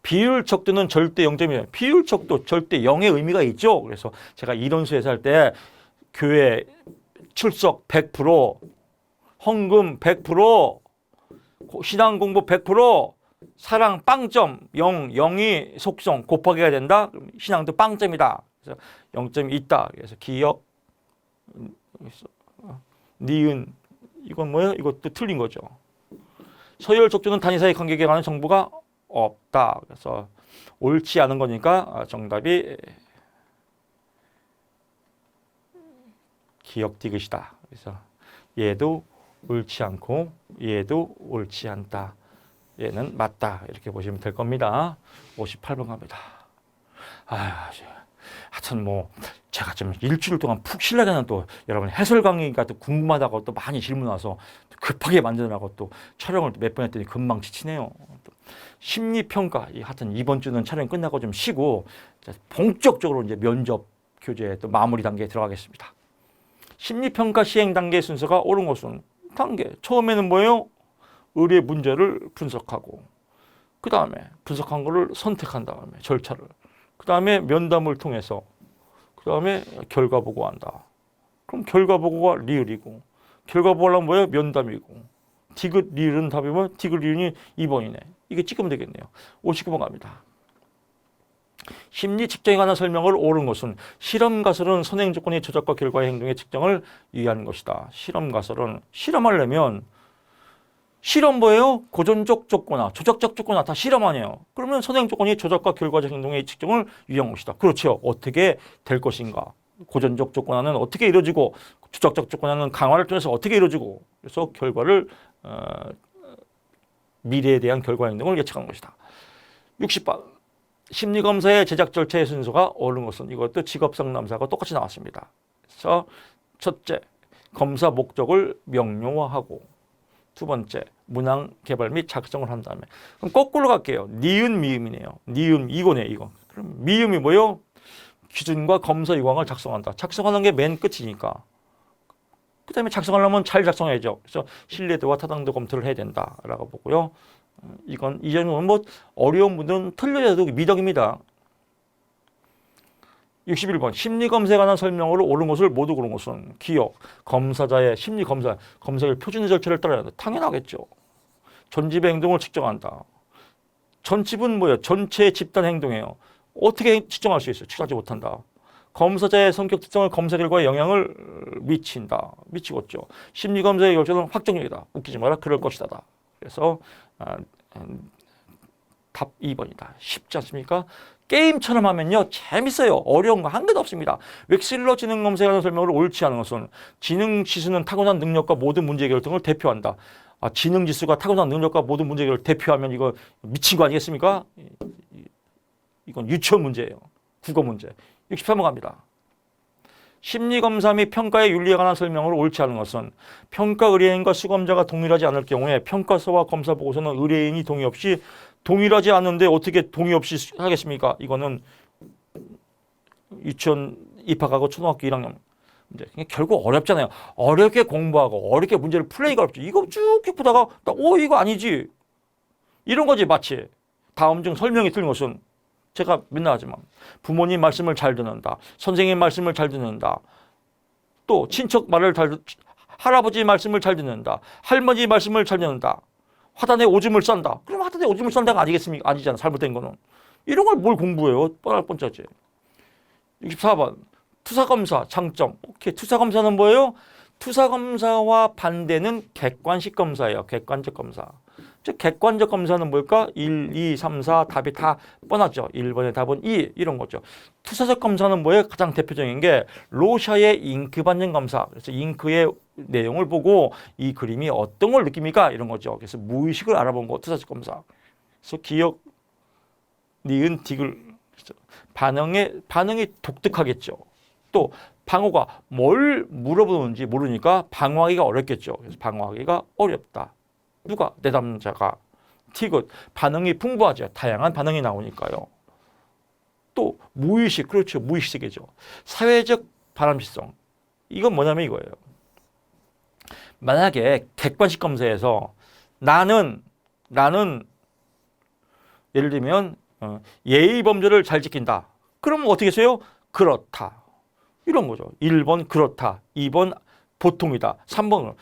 비율 척도는 절대 0점이에요. 비율 척도 절대 0의 의미가 있죠. 그래서 제가 이론수에서 할 때 교회 출석 100%, 헌금 100%, 신앙 공부 100%, 사랑 빵점 0, 0이 속성 곱하기가 된다. 그럼 신앙도 빵점이다. 그래서 0점이 있다. 그래서 기억, 니은 이건 뭐예요? 이것도 틀린 거죠. 서열 척도는 단위 사이 관계에 관한 정보가 없다. 그래서 옳지 않은 거니까 정답이 기억 디귿이다. 그래서 얘도 옳지 않고 얘도 옳지 않다. 얘는 맞다. 이렇게 보시면 될 겁니다. 58번 갑니다. 하여튼 제가 좀 일주일 동안 푹 쉬려면 또 여러분 해설 강의가 또 궁금하다고 또 많이 질문 와서 급하게 만드느라고 또 촬영을 몇 번 했더니 금방 지치네요. 심리평가, 하여튼 이번 주는 촬영 끝나고 좀 쉬고 본격적으로 이제 면접 교재 또 마무리 단계에 들어가겠습니다. 심리평가 시행 단계 순서가 옳은 것은 단계. 처음에는 뭐예요? 의뢰 문제를 분석하고 그 다음에 분석한 거를 선택한 다음에 절차를 그 다음에 면담을 통해서 그 다음에 결과 보고한다. 그럼 결과 보고가 리을이고 결과 보고는 뭐예요? 면담이고 디귿 리을은 답이면 디귿 리을이 2번이네. 이게 찍으면 되겠네요. 59번 갑니다. 심리 측정에 관한 설명을 옳은 것은 실험 가설은 선행 조건의 조작과 결과의 행동의 측정을 위한 것이다. 실험 가설은 실험하려면 실험 뭐예요? 고전적 조건화, 조작적 조건화 다 실험 아니에요. 그러면 선행 조건이 조작과 결과적 행동의 측정을 위한 것이다. 그렇죠. 어떻게 될 것인가? 고전적 조건화는 어떻게 이루어지고 조작적 조건화는 강화를 통해서 어떻게 이루어지고 그래서 결과를 미래에 대한 결과 행동을 예측한 것이다. 60번 심리검사의 제작 절차의 순서가 옳은 것은 이것도 직업상담사하고 똑같이 나왔습니다. 그래서 첫째, 검사 목적을 명료화하고 두 번째, 문항 개발 및 작성을 한 다음에 그럼 거꾸로 갈게요. 니은 미음이네요. 니은 이거네 이거. 그럼 미음이 뭐예요? 기준과 검사 요강을 작성한다. 작성하는 게 맨 끝이니까. 그 다음에 작성하려면 잘 작성해야죠. 그래서 신뢰도와 타당도 검토를 해야 된다라고 보고요. 이 정도는 뭐 어려운 분들은 틀려도 미덕입니다. 61번 심리검사에 관한 설명으로 옳은 것을 모두 고른 것은 기억, 검사자의 심리검사, 검사의 표준의 절차를 따라야 한다. 당연하겠죠. 전집의 행동을 측정한다. 전집은 뭐예요? 전체 집단 행동이에요. 어떻게 측정할 수 있어요? 측정하지 못한다. 검사자의 성격 특성을 검사 결과에 영향을 미친다. 미치고 있죠. 심리검사의 결정은 확정적이다. 웃기지 마라. 그럴 것이다. 그래서 답 2번이다. 쉽지 않습니까? 게임처럼 하면요. 재밌어요. 어려운 거 한 개도 없습니다. 웩실러 지능검사에 관한 설명을 옳지 않은 것은 지능지수는 타고난 능력과 모든 문제 해결 등을 대표한다. 지능지수가 타고난 능력과 모든 문제 해결을 대표하면 이거 미친 거 아니겠습니까? 이건 유치원 문제예요. 국어 문제. 63번 갑니다. 심리검사 및 평가의 윤리에 관한 설명을 옳지 않은 것은 평가 의뢰인과 수검자가 동일하지 않을 경우에 평가서와 검사 보고서는 의뢰인이 동의 없이 동일하지 않은데 어떻게 동의 없이 하겠습니까? 이거는 유치원 입학하고 초등학교 1학년 문제. 결국 어렵잖아요. 어렵게 공부하고 어렵게 문제를 풀려니까 어렵지. 이거 쭉 보다가 이거 아니지. 이런 거지 마치. 다음 중 설명이 틀린 것은 제가 맨날 하지만 부모님 말씀을 잘 듣는다. 선생님 말씀을 잘 듣는다. 또 친척 말을 할아버지 말씀을 잘 듣는다. 할머니 말씀을 잘 듣는다. 화단에 오줌을 싼다. 그럼 화단에 오줌을 싼다가 아니겠습니까? 아니잖아. 잘못된 거는. 이런 걸 뭘 공부해요? 뻔할 뻔짜지. 64번 투사검사 장점. 오케이. 투사검사는 뭐예요? 투사검사와 반대는 객관식 검사예요. 객관적 검사. 즉 객관적 검사는 뭘까? 1, 2, 3, 4 답이 다 뻔하죠. 1번의 답은 2 이런 거죠. 투사적 검사는 뭐예요? 가장 대표적인 게 로샤의 잉크 반영 검사. 그래서 잉크의 내용을 보고 이 그림이 어떤 걸 느낍니까? 이런 거죠. 그래서 무의식을 알아본 거 투사적 검사. 그래서 기억, 니은, 디귿 반응이 독특하겠죠. 또 방어가 뭘 물어보는지 모르니까 방어하기가 어렵겠죠. 그래서 방어하기가 어렵다. 누가? 내담자가. 디귿 반응이 풍부하죠. 다양한 반응이 나오니까요. 또 무의식, 그렇죠. 무의식이죠. 사회적 바람직성. 이건 뭐냐면 이거예요. 만약에 객관식 검사에서 나는 예를 들면 예의 범절을 잘 지킨다. 그러면 어떻게 해서요? 그렇다. 이런 거죠. 1번 그렇다. 2번 보통이다. 3번은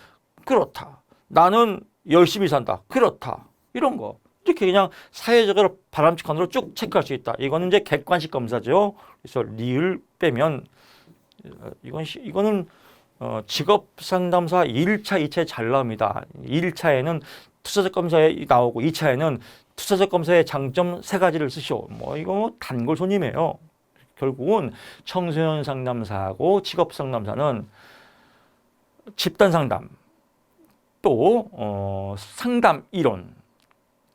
그렇다. 나는 열심히 산다. 그렇다. 이런 거. 이렇게 그냥 사회적으로 바람직한으로 쭉 체크할 수 있다. 이거는 이제 객관식 검사죠. 그래서 리을 빼면 이거는 직업 상담사 1차, 2차에 잘 나옵니다. 1차에는 투사적 검사에 나오고 2차에는 투사적 검사의 장점 3가지를 쓰시오. 이거 단골 손님이에요. 결국은 청소년 상담사하고 직업 상담사는 집단 상담, 또 상담 이론,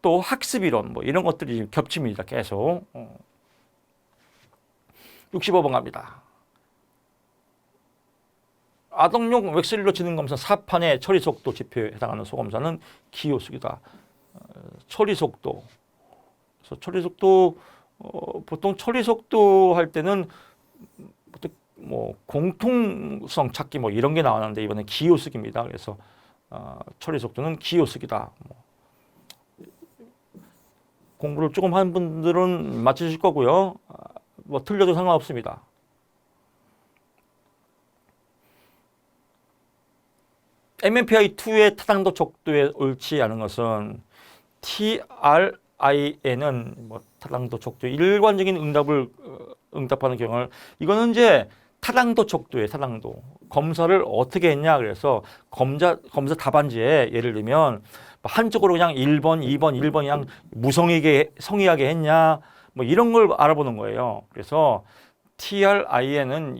또 학습 이론 이런 것들이 겹칩니다. 계속. 65번 갑니다. 아동용 웩슬로 지능 검사 4판의 처리 속도 지표에 해당하는 소검사는 기호수기다. 처리 속도. 그래서 처리 속도 보통 처리 속도 할 때는 뭐 공통성 찾기 뭐 이런 게 나왔는데 이번에 기호수기입니다. 그래서 처리 속도는 기호수기다. 공부를 조금 한 분들은 맞추실 거고요. 뭐 틀려도 상관없습니다. MMPI2의 타당도 척도에 옳지 않은 것은 TRI에는 뭐 타당도 척도 일관적인 응답을 응답하는 경우를 이거는 이제 타당도 척도에 타당도 검사를 어떻게 했냐 그래서 검사 답안지에 예를 들면 한쪽으로 그냥 1번, 2번, 1번 그냥 성의하게 했냐 뭐 이런 걸 알아보는 거예요. 그래서 TRI에는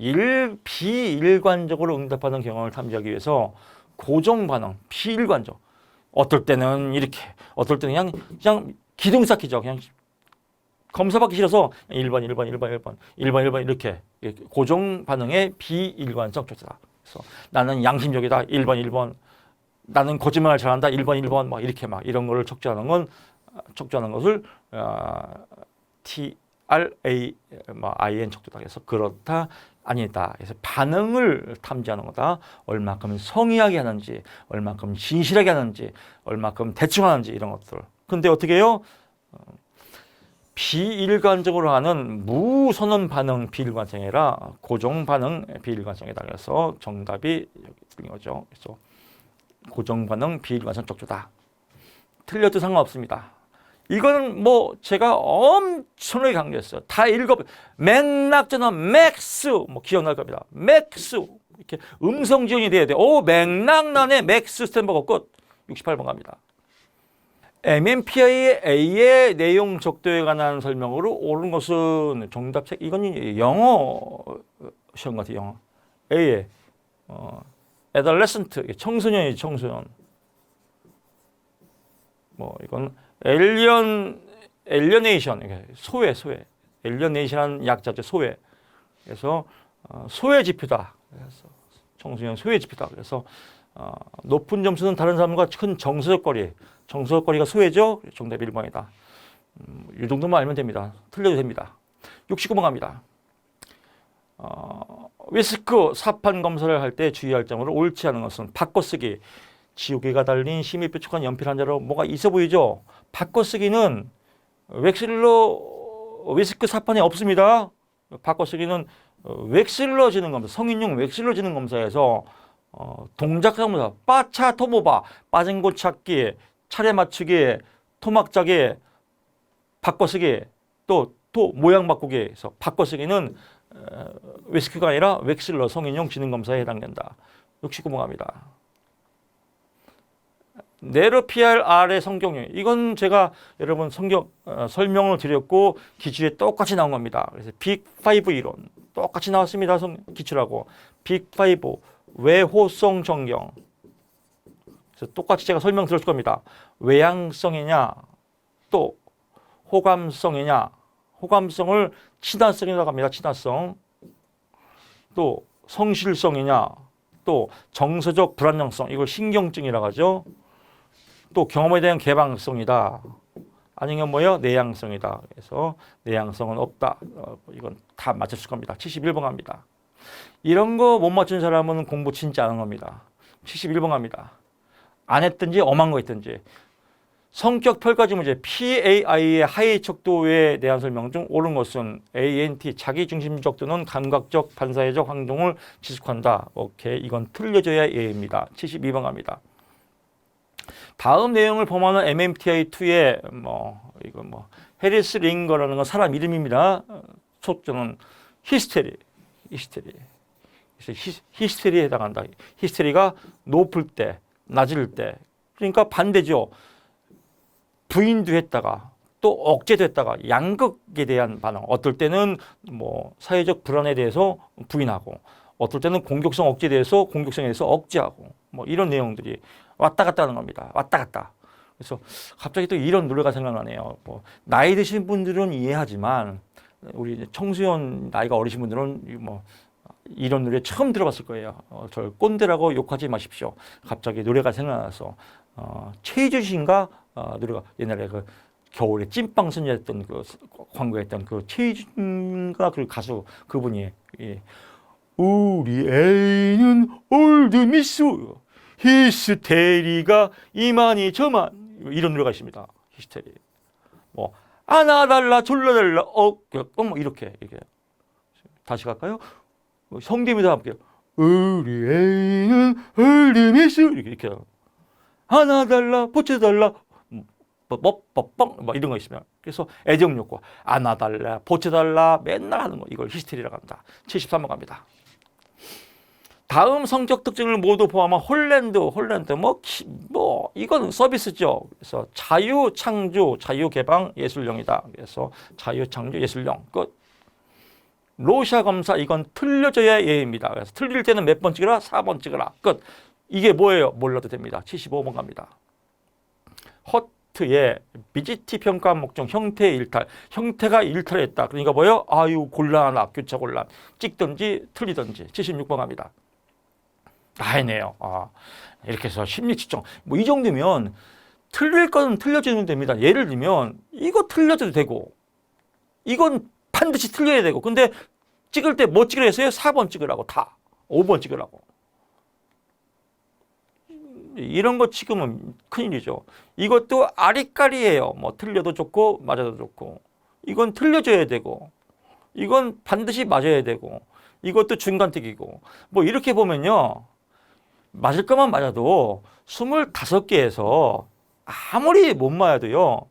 비일관적으로 응답하는 경험을 탐지하기 위해서 고정 반응, 비일관적. 어떨 때는 이렇게, 어떨 때는 그냥 기둥 쌓기죠. 그냥 검사 받기 싫어서 1번, 1번, 1번, 1번, 1번, 1번 이렇게 고정 반응의 비일관성 조사다. 그래서 나는 양심적이다. 1번, 1번. 나는 거짓말을 잘한다. 1번, 1번. 막 이렇게 막 이런 거를 척도하는 것을 TRA, IN 척도다. 그래서 그렇다. 아니다. 그래서 반응을 탐지하는 거다. 얼마큼 성의하게 하는지, 얼마큼 진실하게 하는지, 얼마큼 대충 하는지 이런 것들. 근데 어떻게 해요? 비일관적으로 하는 무선언 반응 비일관성이 아니라 고정 반응 비일관성이다. 그래서 정답이 여기 틀린 거죠. 그래서 고정 반응 비일관성 척도다. 틀려도 상관없습니다. 이거는 뭐 제가 엄청나게 강조했어요. 다 읽어. 맥락전환 맥스 뭐 기억날 겁니다. 맥스 이렇게 음성 지원이 돼야 돼. 오 맥락란의 맥스 스탠버거 끝. 68번 갑니다. MMPI의 A의 내용 적도에 관한 설명으로 옳은 것은 정답책 이건 영어 시험 같아요. 영어 A의 adolescent 청소년이지 청소년. 뭐 이건 alienation 소외 alienation한 약자죠 소외. 그래서 소외 지표다. 그래서 청소년 소외 지표다. 그래서 높은 점수는 다른 사람과 큰 정서적거리가 소외죠. 정답 1번이다. 이 정도만 알면 됩니다. 틀려도 됩니다. 69번 갑니다. 위스크 사판 검사를 할 때 주의할 점으로 옳지 않은 것은 바꿔쓰기. 지우개가 달린 심히 뾰족한 연필 한 자로 뭐가 있어 보이죠? 바꿔쓰기는 웩슬러 위스크 사판에 없습니다. 바꿔쓰기는 웩슬러 지능 검사, 성인용 웩슬러 지능 검사에서 동작 검사, 빠차 토모바, 빠진 곳 찾기, 차례 맞추기, 토막 짜기, 바꿔쓰기, 또 모양 바꾸기. 그래서 바꿔쓰기는 위스크가 아니라 웩슬러 성인용 지능 검사에 해당된다. 69번 갑니다. 네르피알R의 성경용. 이건 제가 여러분 설명을 드렸고 기출에 똑같이 나온 겁니다. 그래서 빅5 이론 똑같이 나왔습니다. 기출하고 빅5 외호성 정경. 그래서 똑같이 제가 설명 드릴 겁니다. 외향성이냐 또 호감성이냐. 호감성을 친화성이라고 합니다. 친화성. 또 성실성이냐 또 정서적 불안정성. 이걸 신경증이라고 하죠. 또 경험에 대한 개방성이다. 아니면 뭐예요? 내향성이다. 그래서 내향성은 없다. 이건 다 맞췄을 겁니다. 71번 갑니다. 이런 거 못 맞춘 사람은 공부 진짜 안 한 겁니다. 71번 갑니다. 안 했든지 엄한 거 했든지. 성격 평가지 문제 PAI의 하위 척도에 대한 설명 중 옳은 것은 ANT 자기중심적 또는 감각적 반사회적 행동을 지속한다. 오케이. 이건 틀려져야 A입니다. 72번 갑니다. 다음 내용을 범하는 MMPI2의 해리스 링거라는 건 사람 이름입니다. 초점은 히스테리. 히스테리에 해당한다. 히스테리가 높을 때, 낮을 때. 그러니까 반대죠. 부인도 했다가 또 억제도 했다가 양극에 대한 반응. 어떨 때는 사회적 불안에 대해서 부인하고 어떨 때는 공격성 억제에 대해서 공격성에 대해서 억제하고 이런 내용들이 왔다 갔다 하는 겁니다. 왔다 갔다. 그래서 갑자기 또 이런 노래가 생각나네요. 나이 드신 분들은 이해하지만 우리 청소년 나이가 어리신 분들은 이런 노래 처음 들어봤을 거예요. 저 꼰대라고 욕하지 마십시오. 갑자기 노래가 생각나서 최희준 씨인가 노래가 옛날에 그 겨울에 찐빵 선녀했던 그 광고했던 그 최희준가 그 가수 그분이 예. 우리 애는 올드미스 히스테리가 이만이 저만 이런 노래가 있습니다. 히스테리 뭐 안아달라 졸라달라 뭐 이렇게 다시 갈까요? 성대미도 함께 우리 애는 올드미스 이렇게 안아달라 보채달라 뭐 이런 거 있으면 그래서 애정 욕구 안아달라 보채달라 맨날 하는 거 이걸 히스테리라고 합니다. 73번 갑니다. 다음 성격 특징을 모두 포함한 홀랜드 뭐 이건 서비스죠. 그래서 자유 창조 자유 개방 예술령이다. 그래서 자유 창조 예술령 끝. 로샤 검사 이건 틀려져야 예입니다. 그래서 틀릴 때는 몇 번 찍으라 4번 찍으라 끝. 이게 뭐예요? 몰라도 됩니다. 75번 갑니다. 허트의 BGT 평가 목적 형태의 일탈. 형태가 일탈했다. 그러니까 뭐예요? 아유 곤란하다. 교차 곤란. 찍든지 틀리든지. 76번 갑니다. 다 해내요. 이렇게 해서 심리 측정. 뭐 이 정도면 틀릴 건 틀려지면 됩니다. 예를 들면 이거 틀려져도 되고 이건 반드시 틀려야 되고 근데 찍을 때 뭐 찍으라 했어요? 4번 찍으라고 다. 5번 찍으라고. 이런 거 찍으면 큰일이죠. 이것도 아리까리예요. 뭐 틀려도 좋고 맞아도 좋고 이건 틀려져야 되고 이건 반드시 맞아야 되고 이것도 중간택이고 뭐 이렇게 보면요. 맞을 것만 맞아도 25개에서 아무리 못 맞아도요.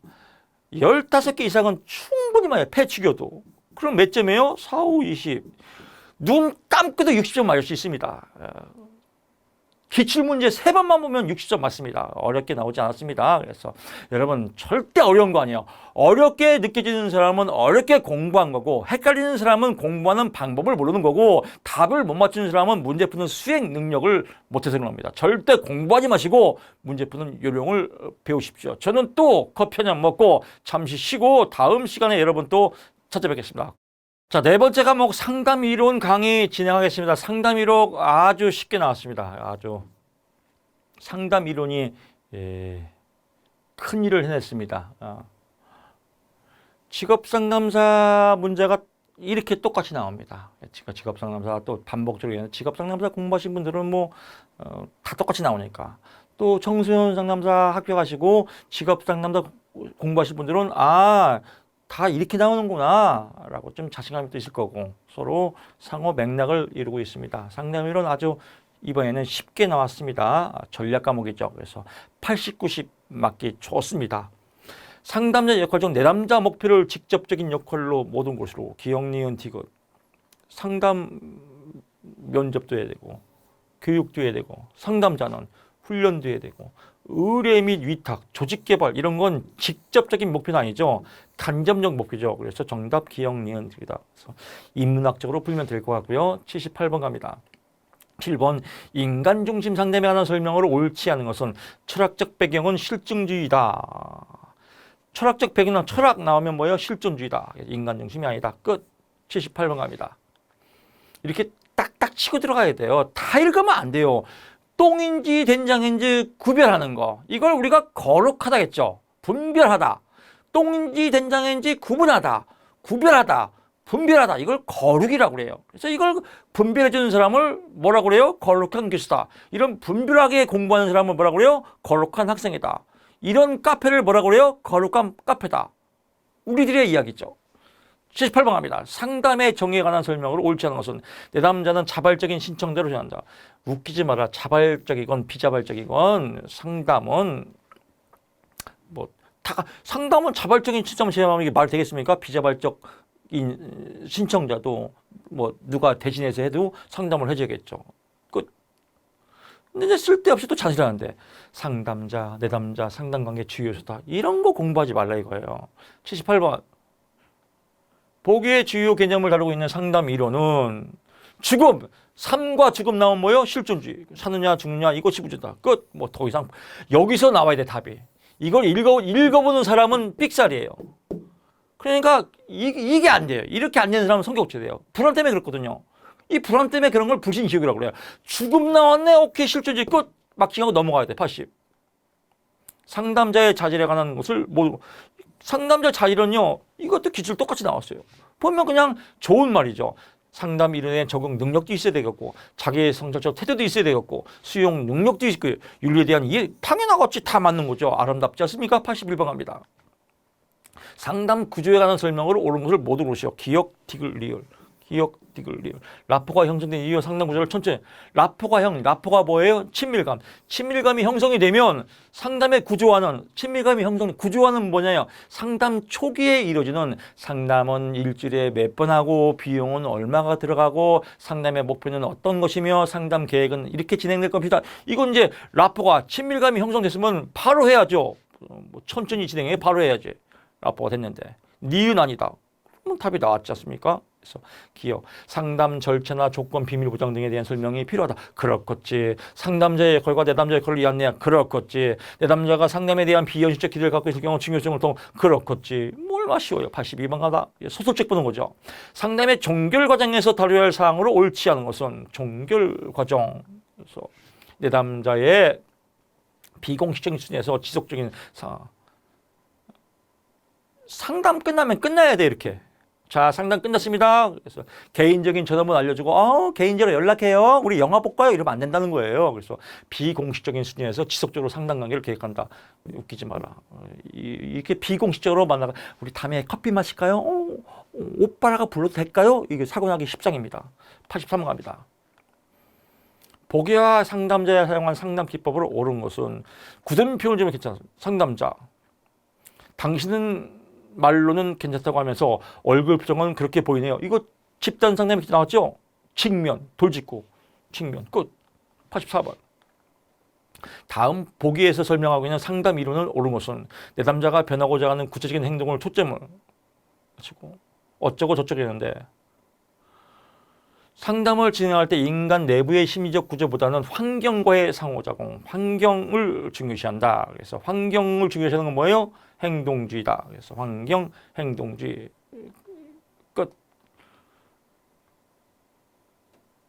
15개 이상은 충분히 맞아요. 폐 죽여도. 그럼 몇 점이에요? 4, 5, 20. 눈 감고도 60점 맞을 수 있습니다. 기출문제 3번만 보면 60점 맞습니다. 어렵게 나오지 않았습니다. 그래서 여러분 절대 어려운 거 아니에요. 어렵게 느껴지는 사람은 어렵게 공부한 거고 헷갈리는 사람은 공부하는 방법을 모르는 거고 답을 못 맞추는 사람은 문제 푸는 수행 능력을 못해서 그런 겁니다. 절대 공부하지 마시고 문제 푸는 요령을 배우십시오. 저는 또 커피 한 잔 먹고 잠시 쉬고 다음 시간에 여러분 또 찾아뵙겠습니다. 자, 네 번째 과목 상담 이론 강의 진행하겠습니다. 상담 이론 아주 쉽게 나왔습니다. 아주 상담 이론이 큰 일을 해냈습니다. 직업 상담사 문제가 이렇게 똑같이 나옵니다. 직업 상담사 또 반복적으로 직업 상담사 공부하신 분들은 뭐 다 똑같이 나오니까 또 청소년 상담사 합격하시고 직업 상담사 공부하신 분들은 다 이렇게 나오는구나 라고 좀 자신감이 또 있을 거고 서로 상호 맥락을 이루고 있습니다. 상담 이론 아주 이번에는 쉽게 나왔습니다. 전략 과목이죠. 그래서 80, 90 맞기 좋습니다. 상담자 역할 중 내담자 목표를 직접적인 역할로 모든 곳으로 기억, 니은, 디귿 상담 면접도 해야 되고 교육도 해야 되고 상담자는 훈련도 해야 되고 의뢰 및 위탁, 조직 개발 이런 건 직접적인 목표는 아니죠. 간접적 목표죠. 그래서 정답 기억, 니은, 디귿이다. 그래서 인문학적으로 풀면 될 것 같고요. 78번 갑니다. 7번 인간 중심 상담에 관한 설명으로 옳지 않은 것은 철학적 배경은 실증주의다. 철학적 배경은 철학 나오면 뭐예요? 실존주의다. 인간 중심이 아니다. 끝. 78번 갑니다. 이렇게 딱딱 치고 들어가야 돼요. 다 읽으면 안 돼요. 똥인지 된장인지 구별하는 거. 이걸 우리가 거룩하다 했죠. 분별하다. 똥인지 된장인지 구분하다. 구별하다. 분별하다. 이걸 거룩이라고 그래요. 그래서 이걸 분별해 주는 사람을 뭐라고 그래요? 거룩한 교수다. 이런 분별하게 공부하는 사람을 뭐라고 그래요? 거룩한 학생이다. 이런 카페를 뭐라고 그래요? 거룩한 카페다. 우리들의 이야기죠. 78번 갑니다. 상담의 정의에 관한 설명으로 옳지 않은 것은 내담자는 자발적인 신청대로 정한다. 웃기지 마라. 자발적이건 비자발적이건 상담은 뭐 다 상담은 자발적인 신청 제안하는 게 말 되겠습니까? 비자발적인 신청자도 뭐 누가 대신해서 해도 상담을 해줘야겠죠. 끝. 근데 이제 쓸데없이 또 자질하는데 상담자, 내담자, 상담관계 주요 요소다. 이런 거 공부하지 말라 이거예요. 78번. 보기의 주요 개념을 다루고 있는 상담 이론은 죽음, 삶과 죽음 나오면 뭐예요? 실존주의. 사느냐 죽느냐 이것이 문제다. 끝. 뭐 더 이상 여기서 나와야 돼 답이. 이걸 읽어보는 사람은 삑살이에요. 그러니까 이게 안 돼요. 이렇게 안 되는 사람은 성격 없이 돼요. 불안 때문에 그렇거든요. 이 불안 때문에 그런 걸 불신지옥이라고 그래요. 죽음 나왔네. 오케이, 실존주의 끝. 막징하고 넘어가야 돼. 80. 상담자의 자질에 관한 것을 상담자 자질은요. 이것도 기출 똑같이 나왔어요. 보면 그냥 좋은 말이죠. 상담 이론에 적응 능력도 있어야 되겠고 자기의 성찰적 태도도 있어야 되겠고 수용 능력도 있고 윤리에 대한 이해 당연하겠지. 다 맞는 거죠. 아름답지 않습니까? 81번 갑니다. 상담 구조에 관한 설명으로 옳은 것을 모두 고르시오. 기억, 디귿, 리을. 기억, 디귿, 리을. 라포가 형성된 이유 상담 구조를 천천히. 라포가 뭐예요? 친밀감. 친밀감이 형성이 되면 상담의 구조화는 구조화는 뭐냐요? 상담 초기에 이루어지는 상담은 일주일에 몇 번 하고 비용은 얼마가 들어가고 상담의 목표는 어떤 것이며 상담 계획은 이렇게 진행될 겁니다. 이건 이제 라포가 친밀감이 형성됐으면 바로 해야죠. 천천히 진행해 바로 해야지. 라포가 됐는데 니은 아니다. 그럼 답이 나왔지 않습니까? 그래서 기억, 상담 절차나 조건, 비밀 보장 등에 대한 설명이 필요하다. 그렇겠지. 상담자의 역할과 내담자의 역할을 이해하냐. 그렇겠지. 내담자가 상담에 대한 비현실적 기대를 갖고 있을 경우 중요성을 통 그렇겠지. 뭘 쉬워요. 82번 가다. 소설책 보는 거죠. 상담의 종결 과정에서 다뤄야 할 사항으로 옳지 않은 것은 종결 과정. 그래서 내담자의 비공식적인 수준에서 지속적인 상담 끝나면 끝나야 돼. 이렇게. 자, 상담 끝났습니다. 그래서 개인적인 전화번호 알려주고 개인적으로 연락해요. 우리 영화 볼까요? 이러면 안 된다는 거예요. 그래서 비공식적인 수준에서 지속적으로 상담 관계를 계획한다. 웃기지 마라. 이렇게 비공식적으로 만나가 우리 다음에 커피 마실까요? 오빠라고 불러도 될까요? 이게 사고 나기 10장입니다. 83번 갑니다. 보기와 상담자에 사용한 상담 기법으로 옳은 것은 굳은 표현 좀 괜찮아요. 상담자. 당신은 말로는 괜찮다고 하면서 얼굴 표정은 그렇게 보이네요. 이거 집단 상담이 나왔죠? 직면, 돌직구, 직면, 끝. 84번. 다음 보기에서 설명하고 있는 상담 이론을 옳은 것은 내담자가 변하고자 하는 구체적인 행동을 초점을 가지고 어쩌고 저쩌고 했는데 상담을 진행할 때 인간 내부의 심리적 구조보다는 환경과의 상호작용, 환경을 중요시한다. 그래서 환경을 중요시하는 건 뭐예요? 행동주의다. 그래서 환경, 행동주의. 끝.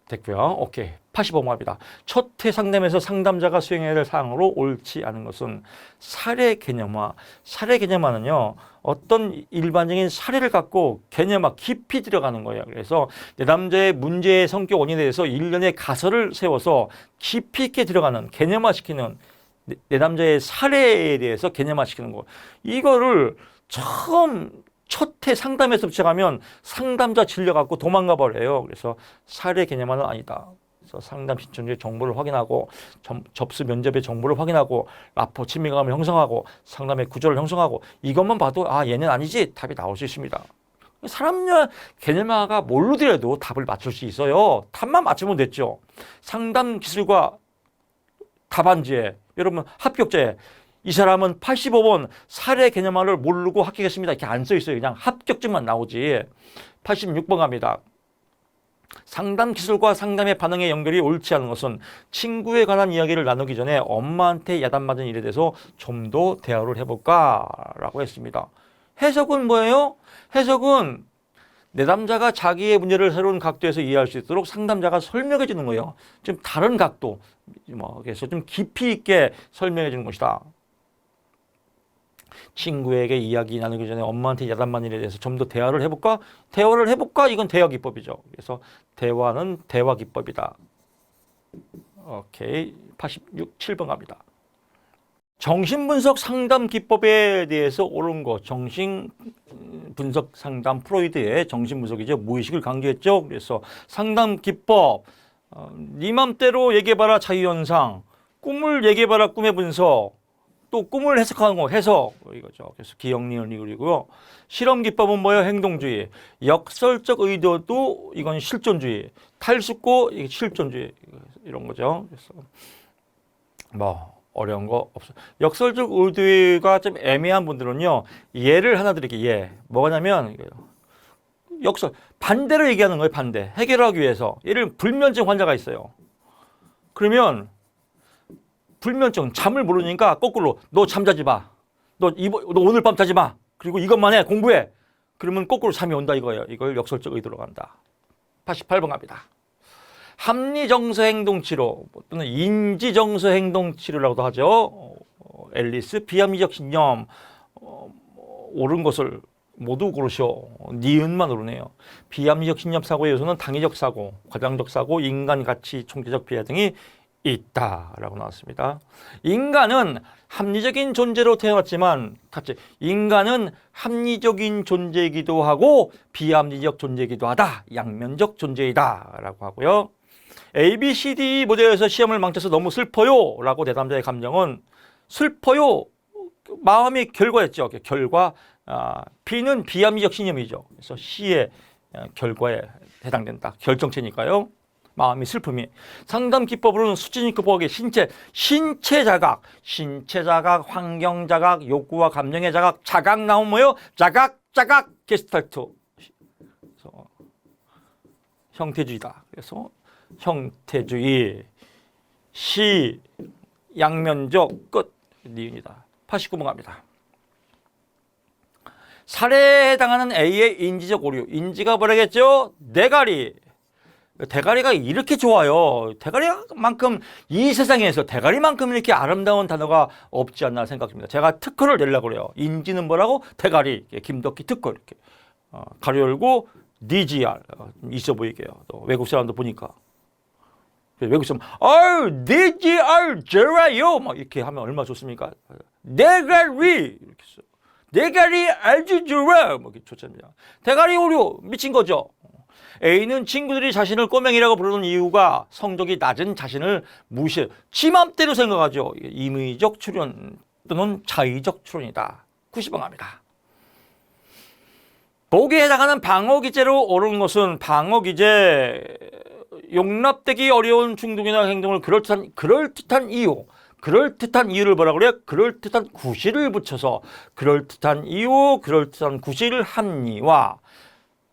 됐고요. 오케이. 85번입니다. 첫 회 상담에서 상담자가 수행해야 될 사항으로 옳지 않은 것은 사례 개념화. 사례 개념화는요. 어떤 일반적인 사례를 갖고 개념화 깊이 들어가는 거예요. 그래서 내담자의 문제의 성격 원인에 대해서 일련의 가설을 세워서 깊이 있게 들어가는 개념화시키는 내담자의 사례에 대해서 개념화시키는 거. 이거를 첫 회 상담에서 시작하면 상담자 질려갖고 도망가 버려요. 그래서 사례 개념화는 아니다. 그래서 상담 신청자의 정보를 확인하고 접수 면접의 정보를 확인하고 라포 친밀감을 형성하고 상담의 구조를 형성하고 이것만 봐도 얘는 아니지 답이 나올 수 있습니다. 사람의 개념화가 뭘로 들여도 답을 맞출 수 있어요. 답만 맞추면 됐죠. 상담 기술과 답안지에 여러분 합격자에 이 사람은 85번 사례 개념화를 모르고 합격했습니다. 이렇게 안 써 있어요. 그냥 합격증만 나오지. 86번 갑니다. 상담 기술과 상담의 반응의 연결이 옳지 않은 것은 친구에 관한 이야기를 나누기 전에 엄마한테 야단맞은 일에 대해서 좀 더 대화를 해볼까라고 했습니다. 해석은 뭐예요? 해석은 내담자가 자기의 문제를 새로운 각도에서 이해할 수 있도록 상담자가 설명해 주는 거예요. 좀 다른 각도, 그래서 좀 깊이 있게 설명해 주는 것이다. 친구에게 이야기 나누기 전에 엄마한테 야단맞은 일에 대해서 좀 더 대화를 해볼까? 대화를 해볼까? 이건 대화 기법이죠. 그래서 대화는 대화 기법이다. 오케이. 7번 갑니다. 정신분석 상담 기법에 대해서 옳은 것. 정신분석 상담 프로이드의 정신분석이죠. 무의식을 강조했죠. 그래서 상담 기법. 네 맘대로 얘기해봐라 자유현상. 꿈을 얘기해봐라 꿈의 분석. 또 꿈을 해석하는 거 해석 이거죠. 그래서 기억리을 이고요. 실험 기법은 뭐예요? 행동주의. 역설적 의도도 이건 실존주의. 탈숙고 이게 실존주의 이런 거죠. 그래서 어려운 거 없어. 역설적 의도가 좀 애매한 분들은요. 예를 하나 드릴게요. 예. 뭐냐면 역설 반대로 얘기하는 거예요. 반대. 해결하기 위해서. 예를 들면 불면증 환자가 있어요. 그러면 불면증, 잠을 모르니까 거꾸로 너 잠자지 마. 너 오늘 밤 자지 마. 그리고 이것만 해. 공부해. 그러면 거꾸로 잠이 온다 이거예요. 이걸 역설적 의도로 간다. 88번 갑니다. 합리정서행동치료 또는 인지정서행동치료라고도 하죠. 앨리스 비합리적 신념, 옳은 것을 모두 고르시오. 니은만 오르네요. 비합리적 신념 사고의 요소는 당위적 사고, 과장적 사고, 인간 가치, 총체적 비하 등이 있다라고 나왔습니다. 인간은 합리적인 존재로 태어났지만 같이 인간은 합리적인 존재이기도 하고 비합리적 존재이기도 하다. 양면적 존재이다라고 하고요. A, B, C, D 모델에서 시험을 망쳐서 너무 슬퍼요 라고 내담자의 감정은 슬퍼요. 마음이 결과였죠. 결과. B는 비합리적 신념이죠. 그래서 C의 결과에 해당된다. 결정체니까요. 마음이 슬픔이. 상담 기법으로는 수치심 극복하기 신체 자각, 환경 자각, 욕구와 감정의 자각, 자각 나오면 뭐요? 자각 게스탈트. 그래서 형태주의다. 그래서 형태주의, 시, 양면적, 끝. 니은이다. 89번 갑니다. 살해에 해당하는 A의 인지적 오류. 인지가 뭐라겠죠? 대가리. 대가리가 이렇게 좋아요. 대가리만큼 이 세상에서 대가리만큼 이렇게 아름다운 단어가 없지 않나 생각합니다. 제가 특허를 내려고 그래요. 인지는 뭐라고? 대가리. 김덕기 특허 이렇게 가로 열고 DGR 있어 보이게요. 또 외국 사람도 보니까 외국 사람 DGR 좋아요. 막 이렇게 하면 얼마나 좋습니까? 대가리 이렇게 써. 대가리 아주 좋아. 뭐 이렇게 좋습니다. 대가리 오류 미친 거죠. A는 친구들이 자신을 꼬맹이라고 부르는 이유가 성적이 낮은 자신을 무시해. 지 맘대로 생각하죠. 임의적 추론 또는 자의적 추론이다. 90번 갑니다. 보기에 해당하는 방어기제로 옳은 것은 방어기제 용납되기 어려운 중독이나 행동을 그럴듯한 이유를 뭐라고 그래요? 그럴듯한 구실을 붙여서 그럴듯한 이유, 그럴듯한 구실 합리화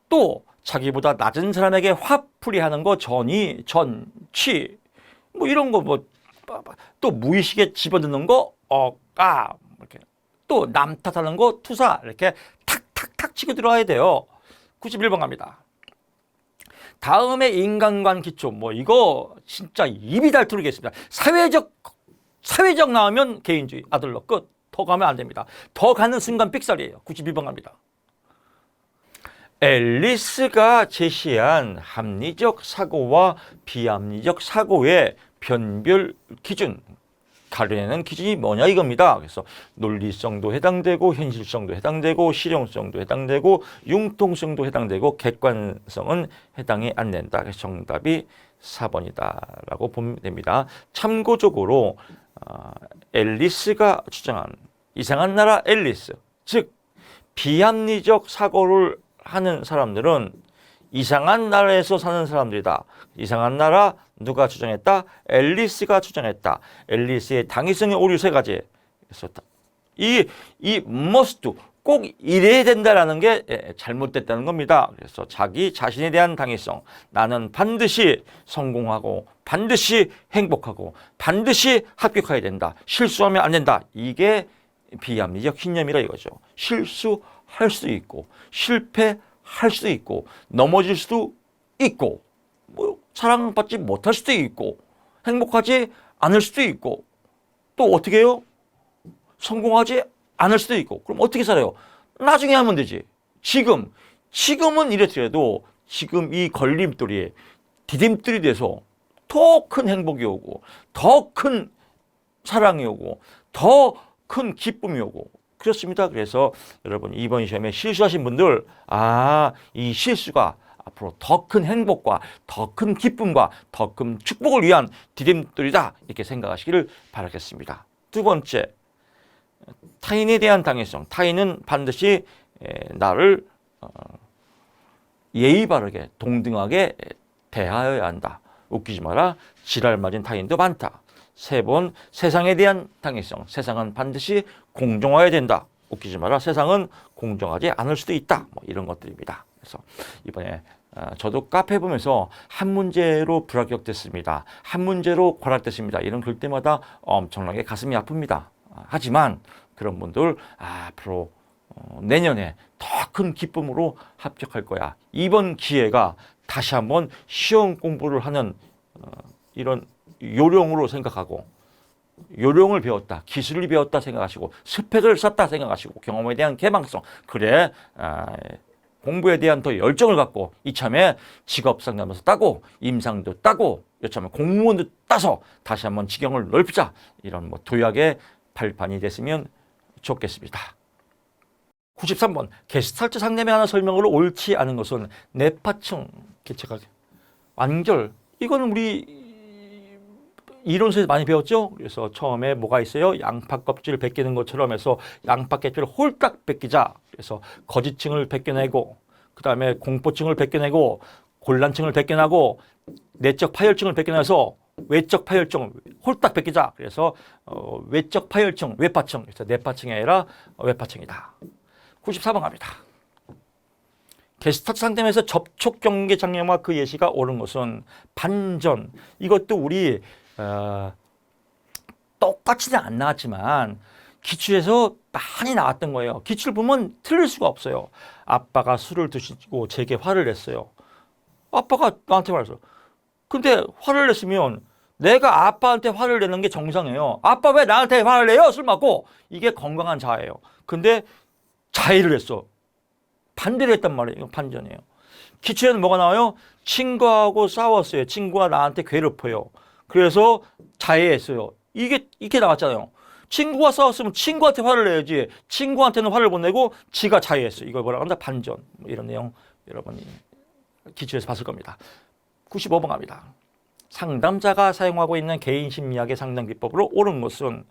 또 자기보다 낮은 사람에게 화풀이하는 거 전치 뭐 이런 거 뭐 또 무의식에 집어넣는 거 이렇게 또 남 탓하는 거 투사 이렇게 탁탁탁 치고 들어와야 돼요. 91번 갑니다. 다음에 인간관 기초 뭐 이거 진짜 입이 닳도록겠습니다. 사회적 나오면 개인주의 아들러 끝. 더 가면 안 됩니다. 더 가는 순간 삑살이에요. 92번 갑니다. 앨리스가 제시한 합리적 사고와 비합리적 사고의 변별 기준, 가려내는 기준이 뭐냐 이겁니다. 그래서 논리성도 해당되고 현실성도 해당되고 실용성도 해당되고 융통성도 해당되고 객관성은 해당이 안 된다. 그래서 정답이 4번이다라고 보면 됩니다. 참고적으로 앨리스가 주장한 이상한 나라 앨리스, 즉 비합리적 사고를 하는 사람들은 이상한 나라에서 사는 사람들이다. 이상한 나라 누가 주장했다? 앨리스가 주장했다. 앨리스의 당위성의 오류 세 가지. 그래서 이 must 꼭 이래야 된다라는 게 잘못됐다는 겁니다. 그래서 자기 자신에 대한 당위성, 나는 반드시 성공하고 반드시 행복하고 반드시 합격해야 된다. 실수하면 안 된다. 이게 비합리적 신념이라 이거죠. 실수할 수도 있고 실패할 수도 있고 넘어질 수도 있고 뭐 사랑받지 못할 수도 있고 행복하지 않을 수도 있고 또 어떻게 해요? 성공하지 않을 수도 있고 그럼 어떻게 살아요? 나중에 하면 되지. 지금은 이랬더라도 지금 이 걸림돌이 디딤돌이 돼서 더 큰 행복이 오고 더 큰 사랑이 오고 더 큰 기쁨이 오고 그렇습니다. 그래서 여러분 이번 시험에 실수하신 분들 이 실수가 앞으로 더 큰 행복과 더 큰 기쁨과 더 큰 축복을 위한 디딤돌이다 이렇게 생각하시기를 바라겠습니다. 두 번째, 타인에 대한 당위성. 타인은 반드시 나를 예의 바르게 동등하게 대하여야 한다. 웃기지 마라. 지랄 맞은 타인도 많다. 세 번, 세상에 대한 당위성. 세상은 반드시 공정해야 된다. 웃기지 마라. 세상은 공정하지 않을 수도 있다. 뭐 이런 것들입니다. 그래서 이번에 저도 카페 보면서 한 문제로 불합격됐습니다. 한 문제로 과락됐습니다. 이런 글 때마다 엄청나게 가슴이 아픕니다. 하지만 그런 분들 앞으로 내년에 더 큰 기쁨으로 합격할 거야. 이번 기회가 다시 한번 시험 공부를 하는 이런 요령으로 생각하고 요령을 배웠다, 기술을 배웠다 생각하시고 스펙을 쌓다 생각하시고 경험에 대한 개방성, 그래 공부에 대한 더 열정을 갖고 이참에 직업 상담에서 따고 임상도 따고 이참에 공무원도 따서 다시 한번 지경을 넓히자, 이런 뭐 도약의 발판이 됐으면 좋겠습니다. 93번 게스탈트 상담에 관한 설명으로 옳지 않은 것은 뇌파층 개체각 완결, 이거는 우리 이론서에서 많이 배웠죠. 그래서 처음에 뭐가 있어요? 양파 껍질을 벗기는 것처럼 해서 양파 껍질을 홀딱 벗기자. 그래서 거짓층을 벗겨내고 그 다음에 공포층을 벗겨내고 곤란층을 벗겨내고 내적 파열층을 벗겨내서 외적 파열층을 홀딱 벗기자. 그래서 외적 파열층, 외파층, 그래서 뇌파층이 아니라 외파층이다. 94번 갑니다. 게스탈트 상담에서 접촉 경계 장애와 그 예시가 옳은 것은 반전. 이것도 우리 똑같이는 안 나왔지만 기출에서 많이 나왔던 거예요. 기출 보면 틀릴 수가 없어요. 아빠가 술을 드시고 제게 화를 냈어요. 아빠가 나한테 화를 냈어요. 근데 화를 냈으면 내가 아빠한테 화를 내는 게 정상이에요. 아빠 왜 나한테 화를 내요? 술 먹고. 이게 건강한 자아예요. 근데 자해를 했어. 반대를 했단 말이에요. 이거 반전이에요. 기출에는 뭐가 나와요? 친구하고 싸웠어요. 친구가 나한테 괴롭혀요. 그래서 자해했어요. 이게 나왔잖아요. 친구가 싸웠으면 친구한테 화를 내야지. 친구한테는 화를 못 내고 지가 자해했어요. 이걸 뭐라고 합니다? 반전. 이런 내용 여러분이 기출에서 봤을 겁니다. 95번 갑니다. 상담자가 사용하고 있는 개인 심리학의 상담 기법으로 옳은 것은,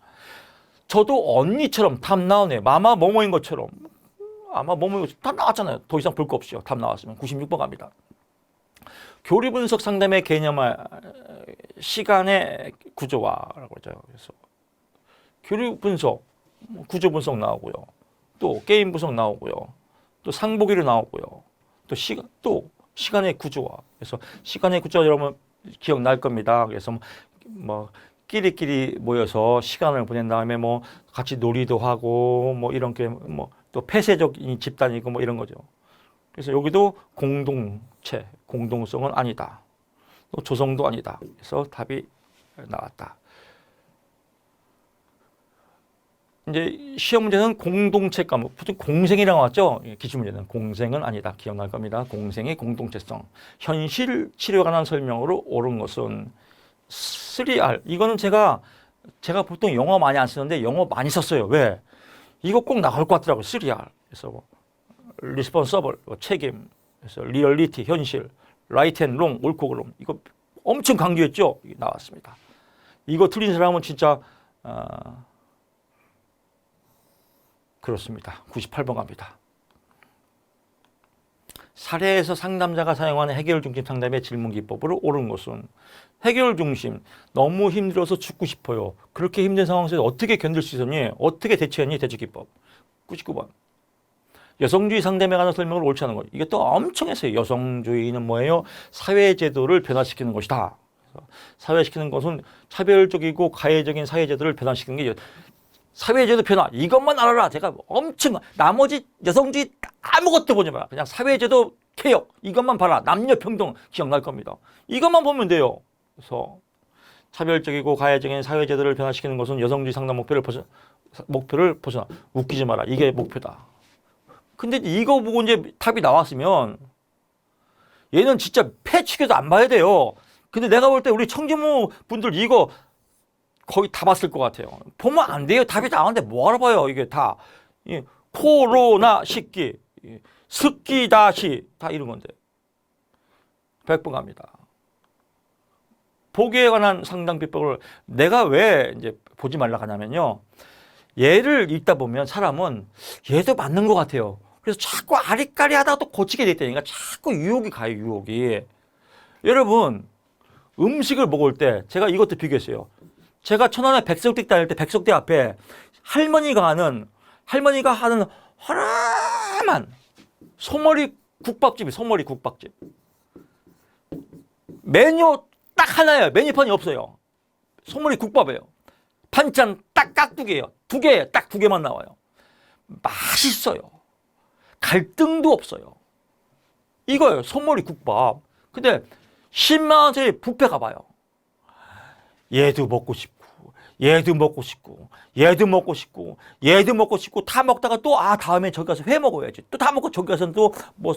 저도 언니처럼 답 나오네요. 마마 뭐뭐인 것처럼. 아마 뭐뭐 답 나왔잖아요. 더 이상 볼 거 없이요. 답 나왔으면. 96번 갑니다. 교리 분석 상담의 개념을 시간의 구조화라고 하죠. 그래서 교리 분석, 구조 분석 나오고요. 또 게임 분석 나오고요. 또 상보기로 나오고요. 또 시간의 구조화. 그래서 시간의 구조화 여러분 기억날 겁니다. 그래서 뭐 끼리끼리 모여서 시간을 보낸 다음에 뭐 같이 놀이도 하고 뭐 이런 게 뭐 또 폐쇄적인 집단이고 뭐 이런 거죠. 그래서 여기도 공동체, 공동성은 아니다. 또 조성도 아니다. 그래서 답이 나왔다. 이제 시험 문제는 공동체 과목, 보통 공생이라고 나왔죠. 기출 문제는 공생은 아니다. 기억날 겁니다. 공생의 공동체성. 현실 치료에 관한 설명으로 옳은 것은 3R. 이거는 제가 보통 영어 많이 안 쓰는데 영어 많이 썼어요. 왜? 이거 꼭 나올 것 같더라고요. 3R. 그래서 뭐 responsible, 책임, 그래서 reality, 현실, right and wrong, 옳고 그름. 이거 엄청 강조했죠. 이게 나왔습니다. 이거 틀린 사람은 진짜 그렇습니다. 98번 갑니다. 사례에서 상담자가 사용하는 해결 중심 상담의 질문 기법으로 옳은 것은, 해결 중심, 너무 힘들어서 죽고 싶어요. 그렇게 힘든 상황에서 어떻게 견딜 수 있었니? 어떻게 대처했니? 대처 기법. 99번. 여성주의 상담에 관한 설명을 옳지 않은 것. 이게 또 엄청 했어요. 여성주의는 뭐예요? 사회제도를 변화시키는 것이다. 사회시키는 것은 차별적이고 가해적인 사회제도를 변화시키는 게 사회제도 변화. 이것만 알아라. 제가 엄청 나머지 여성주의 아무것도 보지 마라. 그냥 사회제도 개혁. 이것만 봐라. 남녀평등 기억날 겁니다. 이것만 보면 돼요. 그래서 차별적이고 가해적인 사회제도를 변화시키는 것은 여성주의 상담 목표를 벗어나. 웃기지 마라. 이게 목표다. 근데 이거 보고 이제 답이 나왔으면 얘는 진짜 패치겨도 안 봐야 돼요. 근데 내가 볼 때 우리 청주모 분들 이거 거의 다 봤을 것 같아요. 보면 안 돼요. 답이 나왔는데 뭐하러 봐요. 이게 다. 코로나 식기, 습기다시 다 이런 건데. 100번 갑니다. 보기에 관한 상담 비법을 내가 왜 이제 보지 말라 하냐면요. 얘를 읽다 보면 사람은 얘도 맞는 것 같아요. 그래서 자꾸 아리까리 하다가 또 고치게 돼 있다니까. 자꾸 유혹이 가요, 유혹이. 여러분, 음식을 먹을 때 제가 이것도 비교했어요. 제가 천안에 백석댁 다닐 때 백석댁 앞에 할머니가 하는 허름한 소머리 국밥집이 소머리 국밥집. 메뉴 딱 하나예요. 메뉴판이 없어요. 소머리 국밥이에요. 반찬 딱 깍두기예요. 두 개, 딱 두 개만 나와요. 맛있어요. 갈등도 없어요. 이거예요. 소머리 국밥. 근데 10만 원짜리 뷔페 가봐요. 얘도 먹고 싶고 얘도 먹고 싶고 얘도 먹고 싶고 얘도 먹고 싶고 다 먹다가 또 다음에 저기 가서 회 먹어야지. 또 다 먹고 저기 가서는 또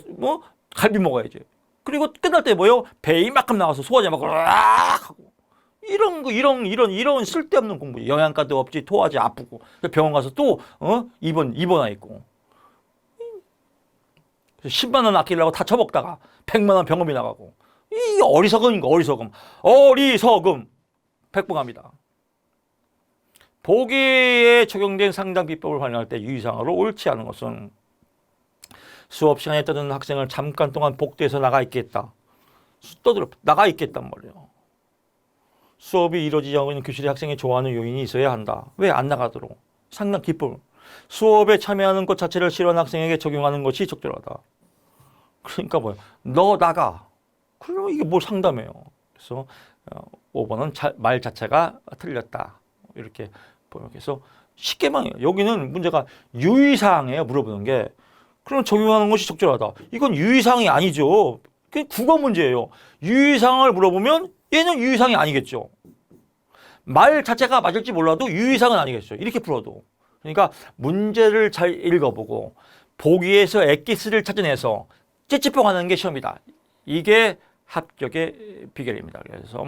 뭐 갈비 먹어야지. 그리고 끝날 때 뭐요? 배 이만큼 나와서 소화제 막 으악 하고 이런 쓸데없는 공부. 영양가도 없지. 토하지 아프고 병원 가서 또 입원하 있고 10만 원 아끼려고 다 처먹다가 100만 원 병원비 나가고 이 어리석은 거 어리석음 백봉합니다. 보기에 적용된 상담 비법을 활용할 때 유의사항으로 옳지 않은 것은 수업 시간에 떠드는 학생을 잠깐 동안 복도에서 나가 있겠다. 나가 있겠단 말이에요. 수업이 이루어지지 않고 있는 교실에 학생이 좋아하는 요인이 있어야 한다. 왜 안 나가도록? 상담 기법. 수업에 참여하는 것 자체를 싫어하는 학생에게 적용하는 것이 적절하다. 그러니까 뭐야? 너 나가. 그러면 이게 뭘 상담해요. 그래서 5번은 말 자체가 틀렸다. 이렇게 보면 그래서 쉽게 말해요. 여기는 문제가 유의사항이에요. 물어보는 게. 그럼 적용하는 것이 적절하다. 이건 유의사항이 아니죠. 그게 국어 문제예요. 유의사항을 물어보면 얘는 유의사항이 아니겠죠. 말 자체가 맞을지 몰라도 유의사항은 아니겠죠. 이렇게 풀어도. 그러니까 문제를 잘 읽어보고 보기에서 엑기스를 찾아내서 찌찌뽕하는 게 시험이다. 이게 합격의 비결입니다. 그래서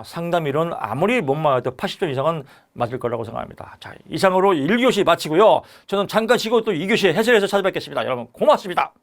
상담 이론 아무리 못 맞아도 80점 이상은 맞을 거라고 생각합니다. 자, 이상으로 1교시 마치고요. 저는 잠깐 쉬고 또 2교시 해설에서 찾아뵙겠습니다. 여러분 고맙습니다.